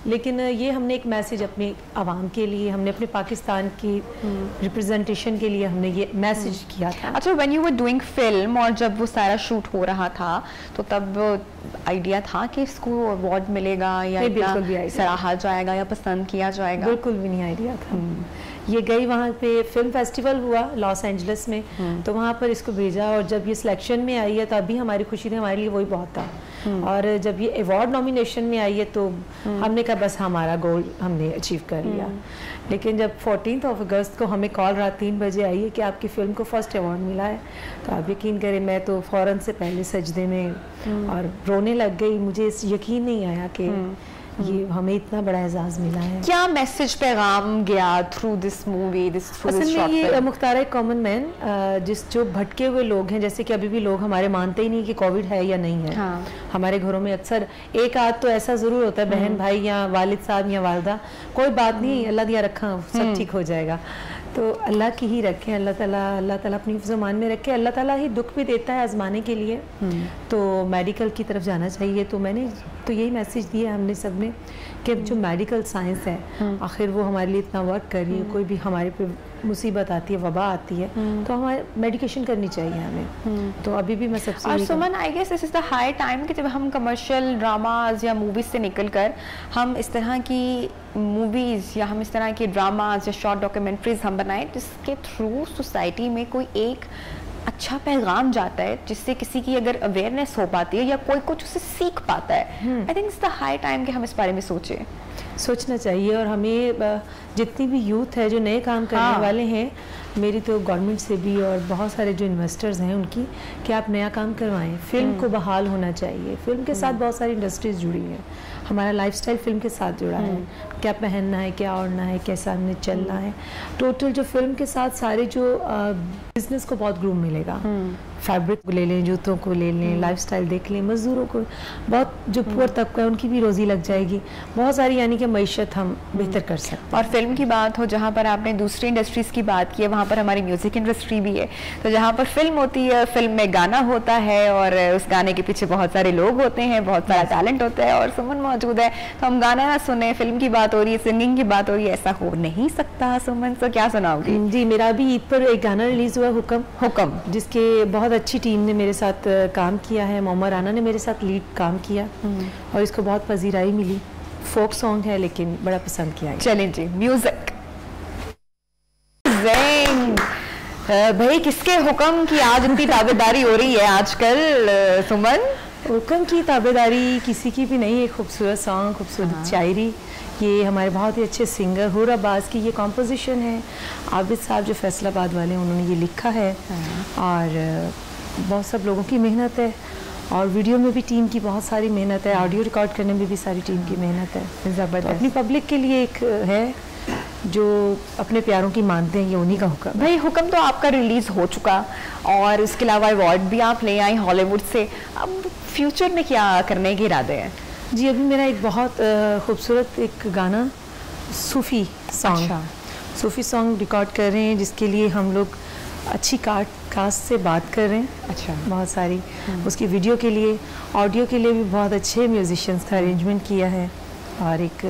S7: लेकिन ये हमने एक मैसेज अपने आवाम के लिए, हमने अपने पाकिस्तान की रिप्रेजेंटेशन के लिए हमने ये मैसेज किया था।
S1: अच्छा, when you were doing film और जब वो सारा शूट हो रहा था, तो तब आइडिया था कि इसको अवार्ड मिलेगा या
S7: बिल्कुल भी
S1: सराहा जाएगा या पसंद किया जाएगा?
S7: बिल्कुल भी नहीं आइडिया था। ये गई वहाँ पे, फिल्म फेस्टिवल हुआ लॉस एंजलिस में, तो वहाँ पर इसको भेजा, और जब ये सिलेक्शन में आई है तो अभी हमारी खुशी थी, हमारे लिए वही बहुत था। और जब ये अवार्ड नॉमिनेशन में आई है तो हमने कहा बस हमारा गोल हमने अचीव कर लिया। लेकिन जब 14 अगस्त को हमें कॉल रात 3 बजे आई है कि आपकी फिल्म को फर्स्ट अवार्ड मिला है, तो आप यकीन करें मैं तो फ़ौरन से पहले सजदे में और रोने लग गई। मुझे यकीन नहीं आया कि ये हमें इतना बड़ा एजाज़ मिला है।
S1: क्या मैसेज पैगाम गया थ्रू दिस मूवी,
S7: असल में ये मुख्तारा एक कॉमन मैन, जो भटके हुए लोग हैं, जैसे कि अभी भी लोग हमारे मानते ही नहीं कि कोविड है या नहीं है। हाँ। हमारे घरों में अक्सर एक आध तो ऐसा ज़रूर होता है, बहन भाई या वालिद साहब या वालदा, कोई बात नहीं, अल्लाह दिया रखा, सब ठीक हो जाएगा। तो अल्लाह की ही रखें, अल्लाह ताला अपनी ज़ुबान में रखे। अल्लाह ताला ही दुख भी देता है आजमाने के लिए, तो मेडिकल की तरफ जाना चाहिए। तो मैंने तो यही मैसेज दिया हमने सब ने कि जो मेडिकल साइंस है, आखिर वो हमारे लिए इतना वर्क कर रही है, कोई भी हमारे पे मुसीबत आती है, वबा आती है, तो हमारे मेडिकेशन करनी चाहिए हमें। तो अभी भी मैं सबसे
S1: और Suman I guess this is the high time कि जब हम कमर्शियल ड्रामाज या मूवीज से निकलकर हम इस तरह की मूवीज़ या हम इस तरह के ड्रामाज या शॉर्ट डॉक्यूमेंट्रीज हम बनाएं जिसके थ्रू सोसाइटी में कोई एक अच्छा पैगाम जाता है, जिससे किसी की अगर अवेयरनेस हो पाती है या कोई कुछ उससे सीख पाता है। I think it's the high time कि हम इस बारे में सोचना
S7: चाहिए। और हमें जितनी भी यूथ है जो नए काम करने वाले हैं, मेरी तो गवर्नमेंट से भी और बहुत सारे जो इन्वेस्टर्स हैं उनकी, कि आप नया काम करवाएं। फिल्म को बहाल होना चाहिए। फिल्म के साथ बहुत सारी इंडस्ट्रीज जुड़ी हैं, हमारा लाइफस्टाइल फिल्म के साथ जुड़ा है, क्या पहनना है, क्या ओढ़ना है, कैसा हमने चलना है, टोटल जो फिल्म के साथ सारे जो बिजनेस को बहुत ग्रूम मिलेगा। फैब्रिक को ले लें, जूतों को ले लें, लाइफस्टाइल देख लें, मजदूरों को, बहुत जो पुअर तबका है उनकी भी रोज़ी लग जाएगी, बहुत सारी यानी कि मईशत हम बेहतर कर सकते हैं।
S1: और फिल्म की बात हो, जहाँ पर आपने दूसरी इंडस्ट्रीज़ की बात की है, वहाँ पर हमारी म्यूज़िक इंडस्ट्री भी है। तो जहाँ पर फिल्म होती है, फिल्म में गाना होता है और उस गाने के पीछे बहुत सारे लोग होते हैं, बहुत सारा टैलेंट होता है, और सुमन मौजूद है, तो हम गाना ना सुने, फिल्म की बात हो रही है, सिंगिंग की बात हो रही है, ऐसा हो नहीं सकता। सुमन तो क्या सुनाओगी?
S7: जी, मेरा अभी ईद पर एक गाना रिलीज़ हुआ, हुक्म, जिसके बहुत अच्छी टीम ने मेरे साथ काम किया है। मोहम्मद राना ने मेरे साथ लीड काम किया और इसको बहुत पजीराई मिली। फोक सॉन्ग है लेकिन बड़ा पसंद किया।
S1: चलें जी, म्यूजिक। भाई किसके हुक्म की आज इनकी ताबेदारी हो रही है आजकल सुमन?
S7: हुक्म की ताबेदारी किसी की भी नहीं, एक खूबसूरत सॉन्ग, खूबसूरत शायरी, ये हमारे बहुत ही अच्छे सिंगर हुर अब्बास की ये कॉम्पोजिशन है। आबिद साहब जो फैसलाबाद वाले हैं उन्होंने ये लिखा है और बहुत सब लोगों की मेहनत है और वीडियो में भी टीम की बहुत सारी मेहनत है, ऑडियो रिकॉर्ड करने में भी सारी टीम की मेहनत है। ज़बरदस्त। अपनी पब्लिक के लिए एक है जो अपने प्यारों की मानते हैं, ये उन्हीं का हुक्म।
S1: भाई हुक्म तो आपका रिलीज हो चुका और उसके अलावा अवार्ड भी आप ले आए हॉलीवुड से, अब फ्यूचर में क्या करने के इरादे हैं?
S7: जी अभी मेरा एक बहुत खूबसूरत एक गाना सूफ़ी सॉन्ग, सूफ़ी सॉन्ग रिकॉर्ड कर रहे हैं जिसके लिए हम लोग अच्छी कास्ट से बात कर रहे हैं।
S1: अच्छा।
S7: बहुत सारी उसकी वीडियो के लिए, ऑडियो के लिए भी बहुत अच्छे म्यूजिशियंस का अरेंजमेंट किया है और एक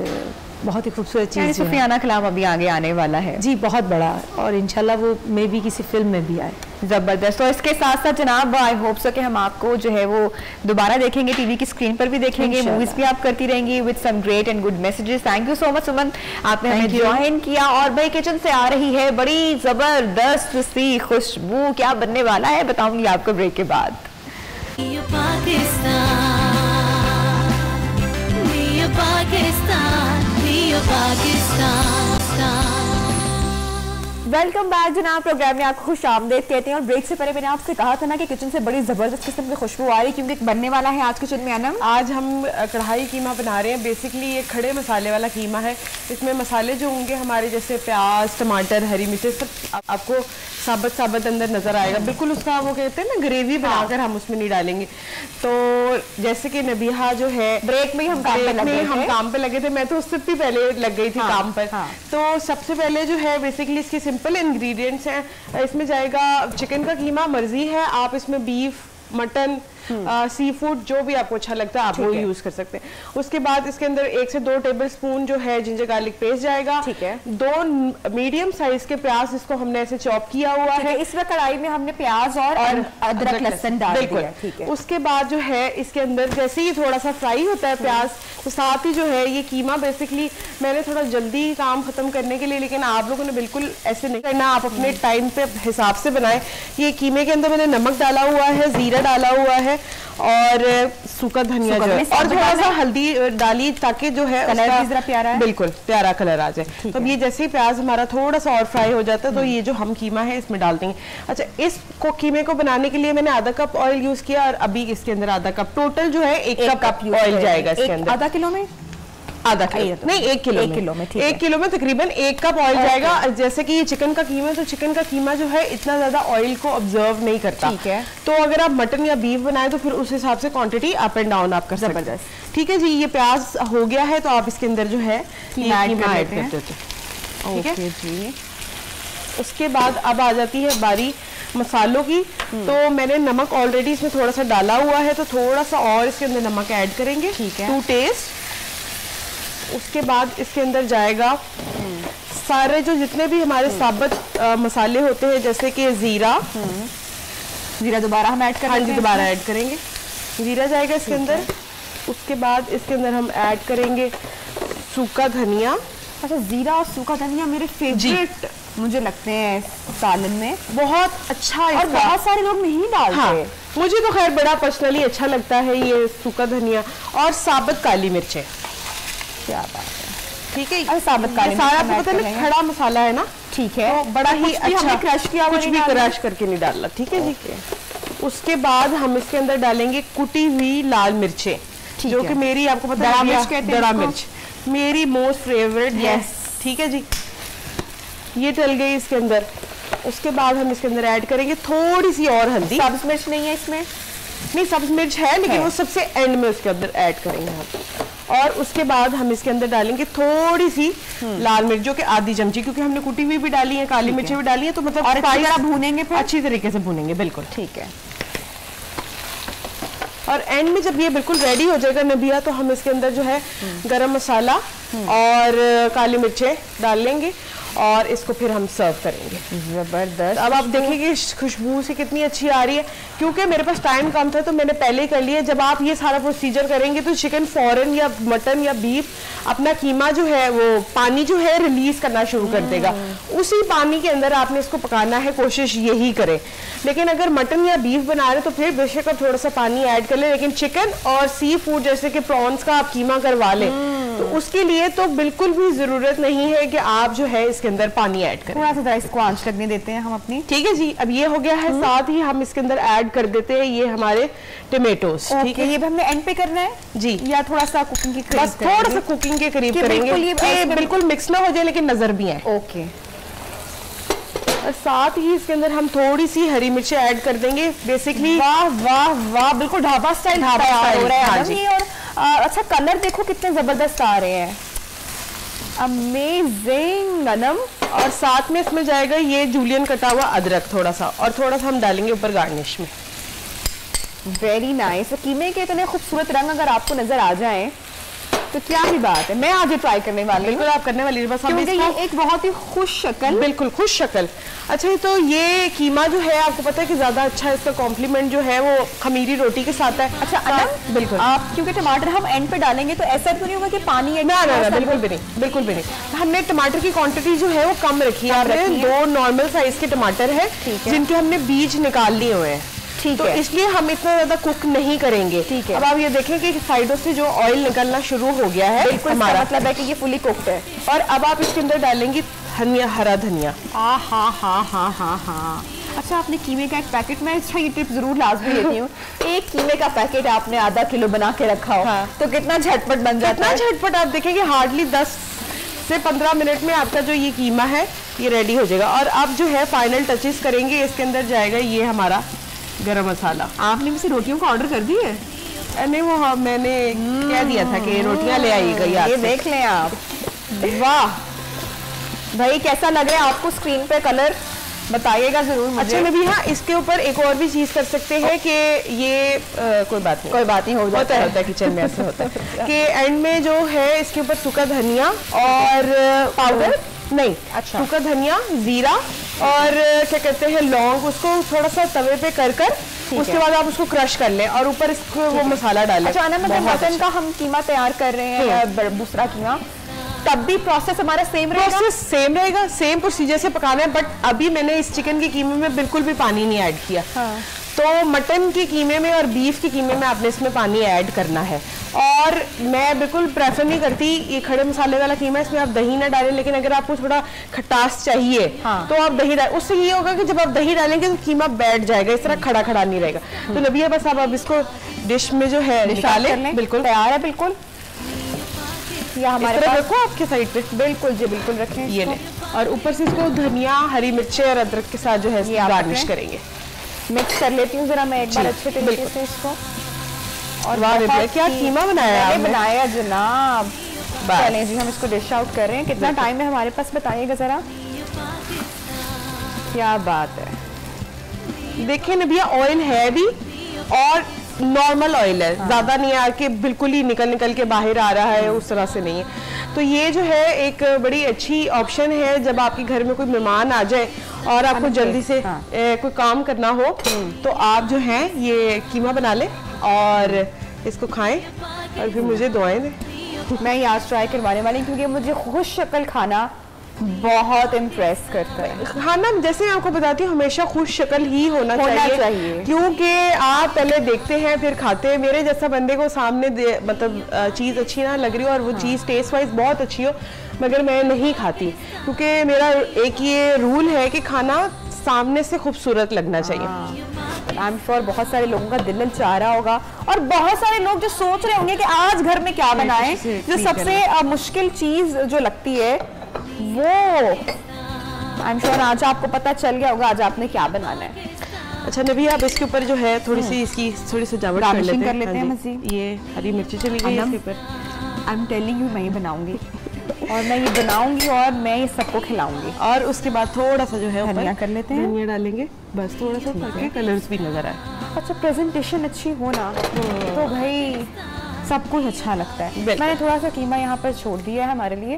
S7: बहुत ही खूबसूरत चीज़
S1: सुफियाना कलाम अभी आगे आने वाला है।
S7: जी बहुत बड़ा, और इंशाल्लाह वो मे भी किसी फिल्म में भी आए।
S1: ज़बरदस्त। तो इसके साथ साथ जनाब आई होप सो कि हम आपको जो है वो दोबारा देखेंगे, टीवी की स्क्रीन पर भी देखेंगे, मूवीज भी आप करती रहेंगी with some great and good messages. Thank you so much Suman, आपने हमें ज्वाइन किया। और भाई किचन से आ रही है बड़ी ज़बरदस्त सी खुशबू, क्या बनने वाला है बताऊंगी आपको ब्रेक के बाद। वेलकम बैक जनाब, प्रोग्राम में आपको खुश आमदेद कहते हैं। और ब्रेक से पहले मैंने आपसे कहा था ना कि किचन से बड़ी ज़बरदस्त किस्म की खुशबू आ रही, क्योंकि बनने वाला है आज किचन में अनम।
S8: आज हम कढ़ाई कीमा बना रहे हैं। बेसिकली ये खड़े मसाले वाला कीमा है। इसमें मसाले जो होंगे हमारे जैसे प्याज, टमाटर, हरी मिर्च, सब आपको साबत साबत अंदर नज़र आएगा। बिल्कुल उसका वो कहते हैं ना ग्रेवी बनाकर हम उसमें नहीं डालेंगे। तो जैसे कि नबीहा जो है
S1: ब्रेक में हम
S8: काम पे लगे थे, मैं तो उससे भी पहले लग गई थी काम पर। तो सबसे पहले जो है बेसिकली इसकी सिंपल इंग्रेडिएंट्स हैं। इसमें जाएगा चिकन का कीमा, मर्जी है आप इसमें बीफ, मटन, सी फूड जो भी आपको अच्छा लगता है आप वो यूज कर सकते हैं। उसके बाद इसके अंदर 1 से 2 टेबलस्पून जो है जिंजर गार्लिक पेस्ट जाएगा।
S1: ठीक है।
S8: 2 मीडियम साइज के प्याज, इसको हमने ऐसे चॉप किया हुआ है।
S1: इसमें कढ़ाई में हमने प्याज और अदरक लहसुन डाल दिया। ठीक है।
S8: उसके बाद जो है इसके अंदर जैसे ही थोड़ा सा फ्राई होता है प्याज, तो साथ ही जो है ये कीमा बेसिकली मैंने थोड़ा जल्दी काम खत्म करने के लिए, लेकिन आप लोगों ने बिल्कुल ऐसे नहीं करना, आप अपने टाइम पे हिसाब से बनाएं। ये कीमे के अंदर मैंने नमक डाला हुआ है, जीरा डाला हुआ है और सूखा धनिया जो है, और थोड़ा सा हल्दी डाली ताकि जो है
S1: कलर भी जरा प्यारा है,
S8: बिल्कुल प्यारा कलर आ जाए। तो ये जैसे ही प्याज हमारा थोड़ा सा और फ्राई हो जाता है तो ये जो हम कीमा है इसमें डाल देंगे। अच्छा, इसको कीमे को बनाने के लिए मैंने आधा कप ऑयल यूज किया और अभी इसके अंदर आधा कप, टोटल जो है 1 कप ऑयल जाएगा इसके अंदर।
S1: आधा किलो में
S8: आधा किलो नहीं 1 किलो में 1 किलो में तकरीबन 1 कप ऑयल जाएगा। जैसे कि ये चिकन का कीमा है तो चिकन का कीमा जो है इतना ज्यादा ऑयल को ऑब्जर्व नहीं करता।
S1: ठीक है।
S8: तो अगर आप मटन या बीफ बनाए तो फिर उस हिसाब से क्वांटिटी अप एंड डाउन आप कर सकते हैं। ठीक है जी, ये प्याज हो गया है तो आप इसके अंदर जो है कीमा ऐड कर देते हैं। ठीक है जी। उसके बाद अब आ जाती है बारी मसालों की। तो मैंने नमक ऑलरेडी इसमें थोड़ा सा डाला हुआ है तो थोड़ा सा और इसके अंदर नमक ऐड करेंगे।
S1: ठीक है।
S8: Two test. उसके बाद इसके अंदर जाएगा सारे जो जितने भी हमारे साबुत मसाले होते हैं, जैसे कि जीरा
S1: दोबारा हम ऐड करेंगे।
S8: हाँ जी, दोबारा ऐड करेंगे। जीरा जाएगा इसके अंदर। उसके बाद इसके अंदर हम ऐड करेंगे सूखा धनिया।
S1: अच्छा, जीरा और सूखा धनिया मेरे फेवरेट मुझे लगते हैं सालन में, बहुत अच्छा है और बहुत सारे लोग नहीं डालते।
S8: हाँ, मुझे तो खैर बड़ा पर्सनली अच्छा लगता है ये सूखा धनिया और साबुत काली मिर्चें।
S1: क्या बात है।
S8: ठीक है।
S1: और साबुत काली मिर्च
S8: सारा आपको पता है ना खड़ा मसाला है ना।
S1: ठीक है।
S8: तो बड़ा ही अच्छा,
S1: क्रश किया,
S8: कुछ भी क्रश करके नहीं डालना। ठीक है जी। उसके बाद हम इसके अंदर डालेंगे कुटी हुई लाल मिर्चें, जो कि मेरी आपको पता है बड़ा मिर्च मेरी मोस्ट फेवरेट है। ठीक है जी, ये डल गई इसके अंदर। उसके बाद हम इसके अंदर ऐड करेंगे थोड़ी सी और हल्दी।
S1: सब्ज मिर्च नहीं है इसमें?
S8: नहीं, सब्ज मिर्च है लेकिन वो सबसे एंड में उसके अंदर ऐड करेंगे हम। और उसके बाद हम इसके अंदर डालेंगे थोड़ी सी लाल मिर्च, जो कि आधी चमची, क्योंकि हमने कुटी हुई भी डाली है, काली मिर्ची भी डाली है, तो मतलब
S1: और अच्छी तरह भूनेंगे, फिर
S8: अच्छी तरीके से भूनेंगे। बिल्कुल
S1: ठीक है।
S8: और एंड में जब ये बिल्कुल रेडी हो जाएगा नबिया, तो हम इसके अंदर जो है गरम मसाला और काली मिर्चें डाल लेंगे। और इसको फिर हम सर्व करेंगे।
S1: जबरदस्त।
S8: अब आप देखेंगे खुशबू से कितनी अच्छी आ रही है। क्योंकि मेरे पास टाइम कम था तो मैंने पहले ही कर लिया। जब आप ये सारा प्रोसीजर करेंगे तो चिकन फौरन या मटन या बीफ अपना कीमा जो है वो पानी जो है रिलीज करना शुरू कर देगा। उसी पानी के अंदर आपने इसको पकाना है, कोशिश यही करें। लेकिन अगर मटन या बीफ बना रहे तो फिर बेशक आप थोड़ा सा पानी ऐड कर ले, लेकिन चिकन और सी फूड जैसे कि प्रॉन्स का आप कीमा करवा लें तो उसके लिए तो बिल्कुल भी जरूरत नहीं है कि आप जो है इसके अंदर पानी ऐड करें।
S1: थोड़ा सा इसको आंच लगने देते हैं हम अपनी।
S8: ठीक है जी, अब ये हो गया है। साथ ही हम इसके अंदर ऐड कर देते हैं ये हमारे टमेटोस। ठीक है,
S1: ये भी हमने एंड पे करना है
S8: जी,
S1: या थोड़ा सा कुकिंग के करीब?
S8: बस थोड़ा सा कुकिंग के करीब करेंगे, बिल्कुल मिक्स ना हो जाए लेकिन नजर भी आए।
S1: ओके।
S8: और साथ ही इसके अंदर हम थोड़ी सी हरी मिर्ची ऐड कर देंगे बेसिकली।
S1: वाह वाह वाह, बिल्कुल ढाबा स्टाइल
S8: ढाबा स्टाइल
S1: हो रहा है।
S8: हाँ जी।
S1: और अच्छा कलर देखो कितने जबरदस्त आ रहे हैं, अमेजिंग अनम।
S8: और साथ में इसमें जाएगा ये जूलियन कटा हुआ अदरक थोड़ा सा, और थोड़ा सा हम डालेंगे ऊपर गार्निश में।
S1: Very nice. कीमे के इतने खूबसूरत रंग अगर आपको नजर आ जाएं तो क्या ही बात है। मैं आज ये ट्राई करने वाली हूँ।
S8: बिल्कुल आप करने वाली, बस हम
S1: क्योंकि ये एक बहुत ही खुश शक्ल,
S8: बिल्कुल खुश शक्ल। अच्छा, तो ये कीमा जो है आपको पता है कि ज्यादा अच्छा इसका कॉम्प्लीमेंट जो है वो खमीरी रोटी के साथ है।
S1: अच्छा अनम,
S8: बिल्कुल
S1: आप क्योंकि टमाटर हम एंड पे डालेंगे तो ऐसा तो नहीं होगा कि पानी
S8: ना बिल्कुल भी नहीं, बिल्कुल भी नहीं। हमने टमाटर की क्वांटिटी जो है वो कम रखी है। आपने 2 नॉर्मल साइज के टमाटर है जिनके हमने बीज निकाल लिए हुए हैं।
S1: ठीक
S8: तो
S1: है,
S8: इसलिए हम इतना ज्यादा कुक नहीं करेंगे।
S1: ठीक है।
S8: अब आप ये देखें कि साइडों से जो ऑयल निकलना शुरू हो गया है,
S1: बिल्कुल हमारा मतलब है कि ये फुली कुक्ड है।
S8: और अब आप इसके अंदर डालेंगे धनिया, हरा धनिया।
S1: हाँ हाँ हाँ हाँ हाँ हाँ। अच्छा, आपने कीमे का एक पैकेट, मैं अच्छा ये टिप जरूर लाजमी लेती हूँ। एक कीमे का पैकेट आपने आधा किलो बना के रखा हो तो कितना झटपट बन जाता है।
S8: झटपट आप देखेंगे हार्डली 10 से 15 मिनट में आपका जो ये कीमा है ये रेडी हो जाएगा। और अब जो है फाइनल टचेस करेंगे, इसके अंदर जाएगा ये हमारा गरम मसाला।
S1: आपने मुझसे रोटियों का ऑर्डर कर दी है?
S8: नहीं, वो मैंने कह दिया था कि रोटियां ले आइएगा।
S1: ये देख लें आप। वाह भाई, कैसा लग रहा है आपको स्क्रीन पे कलर? बताइएगा जरूर मुझे।
S8: अच्छा नबी, हाँ इसके ऊपर एक और भी चीज कर सकते हैं कि ये कोई बात नहीं हो जाता है किचन में ऐसा होता है कि एंड में जो है इसके ऊपर सूखा धनिया और पाउडर नहीं, अच्छा सूखा धनिया, जीरा और क्या कहते हैं लौंग, उसको थोड़ा सा तवे पे कर उसके बाद आप उसको क्रश कर लें और ऊपर इसको वो मसाला डालें।
S1: अच्छा ना, मतलब मटन का हम कीमा तैयार कर रहे हैं या दूसरा कीमा, तब भी प्रोसेस हमारा सेम रहेगा?
S8: प्रोसेस सेम रहेगा, सेम प्रोसीजर से पकाना है। बट अभी मैंने इस चिकन के कीमे में बिल्कुल भी पानी नहीं ऐड किया। हाँ। तो मटन के कीमे में और बीफ के कीमे में आपने इसमें पानी ऐड करना है। और मैं बिल्कुल प्रेफर नहीं करती ये खड़े मसाले वाला कीमा, इसमें आप दही ना डालें। लेकिन अगर आपको थोड़ा खटास चाहिए तो आप दही डालें। उससे ये होगा कि जब आप दही डालेंगे तो कीमा बैठ जाएगा, इस तरह खड़ा खड़ा नहीं रहेगा। तो नबिया बस अब इसको डिश में जो है निकालें। बिल्कुल तैयार है, बिल्कुल या हमारे पास रखो आपके साइड पे। बिल्कुल जी, बिल्कुल रखें। ये ले, और ऊपर से इसको धनिया, हरी मिर्ची और अदरक के साथ जो है गार्निश करेंगे।
S1: मिक्स कर लेती हूँ जरा मैं एक बार अच्छे तरीके से इसको।
S8: और वाह क्या कीमा बनाया है आपने।
S1: बनाया जनाब। चलें जी, हम इसको डिश आउट कर रहे हैं। कितना टाइम है हमारे पास बताइएगा जरा। क्या बात है,
S8: देखिए नबिया ऑयल है भी और नॉर्मल ऑयल है। हाँ। ज्यादा नहीं है कि बिल्कुल ही निकल के बाहर आ रहा है, उस तरह से नहीं है। तो ये जो है एक बड़ी अच्छी ऑप्शन है जब आपके घर में कोई मेहमान आ जाए और आपको जल्दी से कोई काम करना हो तो आप जो है ये कीमा बना लें और इसको खाएं और फिर मुझे दुआएं दें।
S1: मैं ये आज ट्राई करवाने वाली हूँ क्योंकि मुझे खुश शक्ल खाना बहुत इम्प्रेस करता है।
S8: खाना जैसे मैं आपको बताती हूँ हमेशा खुश शक्ल ही होना चाहिए क्योंकि आप पहले देखते हैं फिर खाते हैं। मेरे जैसा बंदे को सामने मतलब चीज़ अच्छी ना लग रही हो और वो चीज़ टेस्ट वाइज बहुत अच्छी हो मगर मैं नहीं खाती क्योंकि मेरा एक ये रूल है कि खाना सामने से खूबसूरत लगना चाहिए।
S1: आई एम श्योर बहुत सारे लोगों का दिल चाह रहा होगा और बहुत सारे लोग जो सोच रहे होंगे कि आज घर में क्या बनाएं। जो सबसे मुश्किल चीज़ जो लगती है वो आई एम श्योर आज आपको पता चल गया होगा आज आपने क्या बनाना है।
S8: अच्छा नबी आप इसके ऊपर जो है थोड़ी सी इसकी थोड़ी सजावट कर लेते हैं मज़ीद। ये हरी मिर्ची चली गई इसके ऊपर।
S1: आई एम टेलिंग यू मैं ही बनाऊंगी और मैं ये बनाऊंगी और मैं ये सबको खिलाऊंगी।
S8: और उसके बाद थोड़ा सा जो है
S1: धनिया कर लेते हैं,
S8: धनिया डालेंगे बस थोड़ा सा ताकि कलर्स भी नजर आए।
S1: अच्छा प्रेजेंटेशन अच्छी हो ना तो भाई सब कुछ अच्छा लगता है। मैंने थोड़ा सा कीमा यहाँ पर छोड़ दिया है हमारे लिए,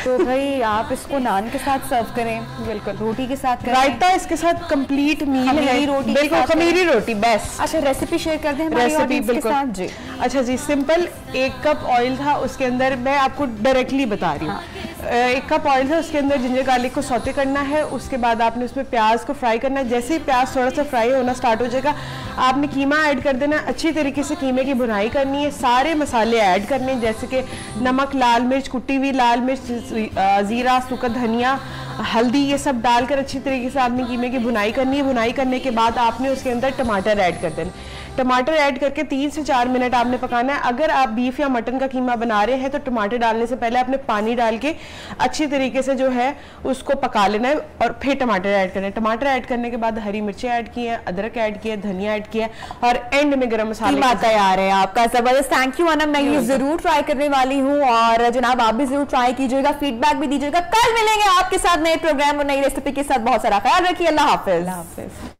S1: तो भाई आप इसको नान के साथ सर्व करें, बिल्कुल रोटी के साथ करें।
S8: रायता इसके साथ कंप्लीट मील है,
S1: रोटी,
S8: बिल्कुल खमीरी रोटी बेस्ट।
S1: अच्छा रेसिपी शेयर कर दें हमारी ऑडियंस के साथ जी।
S8: अच्छा जी, सिंपल 1 कप ऑयल था, उसके अंदर मैं आपको डायरेक्टली बता रही हूँ। 1 कप ऑयल था, उसके अंदर जिंजर गार्लिक को सौते करना है, उसके बाद आपने उसमें प्याज को फ्राई करना है। जैसे ही प्याज थोड़ा सा फ्राई होना स्टार्ट हो जाएगा, आपने कीमा ऐड कर देना है। अच्छी तरीके से कीमे की भुनाई करनी है, सारे मसाले ऐड करने हैं, जैसे कि नमक, लाल मिर्च, कुटी हुई लाल मिर्च, जीरा, सूखा धनिया, हल्दी, ये सब डालकर अच्छी तरीके से आपने कीमे की भुनाई करनी है। भुनाई करने के बाद आपने उसके अंदर टमाटर ऐड कर देना। टमाटर ऐड करके 3 से 4 मिनट आपने पकाना है। अगर आप बीफ या मटन का कीमा बना रहे हैं तो टमाटर डालने से पहले आपने पानी डाल के अच्छी तरीके से जो है उसको पका लेना है और फिर टमाटर ऐड करना है। टमाटर ऐड करने के बाद हरी मिर्चें ऐड की है, अदरक ऐड किया, धनिया ऐड किया और एंड में गरम मसाला
S1: तैयार है आपका। जबरदस्त, थैंक यू अनम, मैं ये जरूर ट्राई करने वाली हूँ और जनाब आप भी जरूर ट्राई कीजिएगा, फीडबैक भी दीजिएगा। कल मिलेंगे आपके साथ नए प्रोग्राम और नई रेसिपी के साथ। बहुत सारा ख्याल रखिए, अल्लाह हाफिज।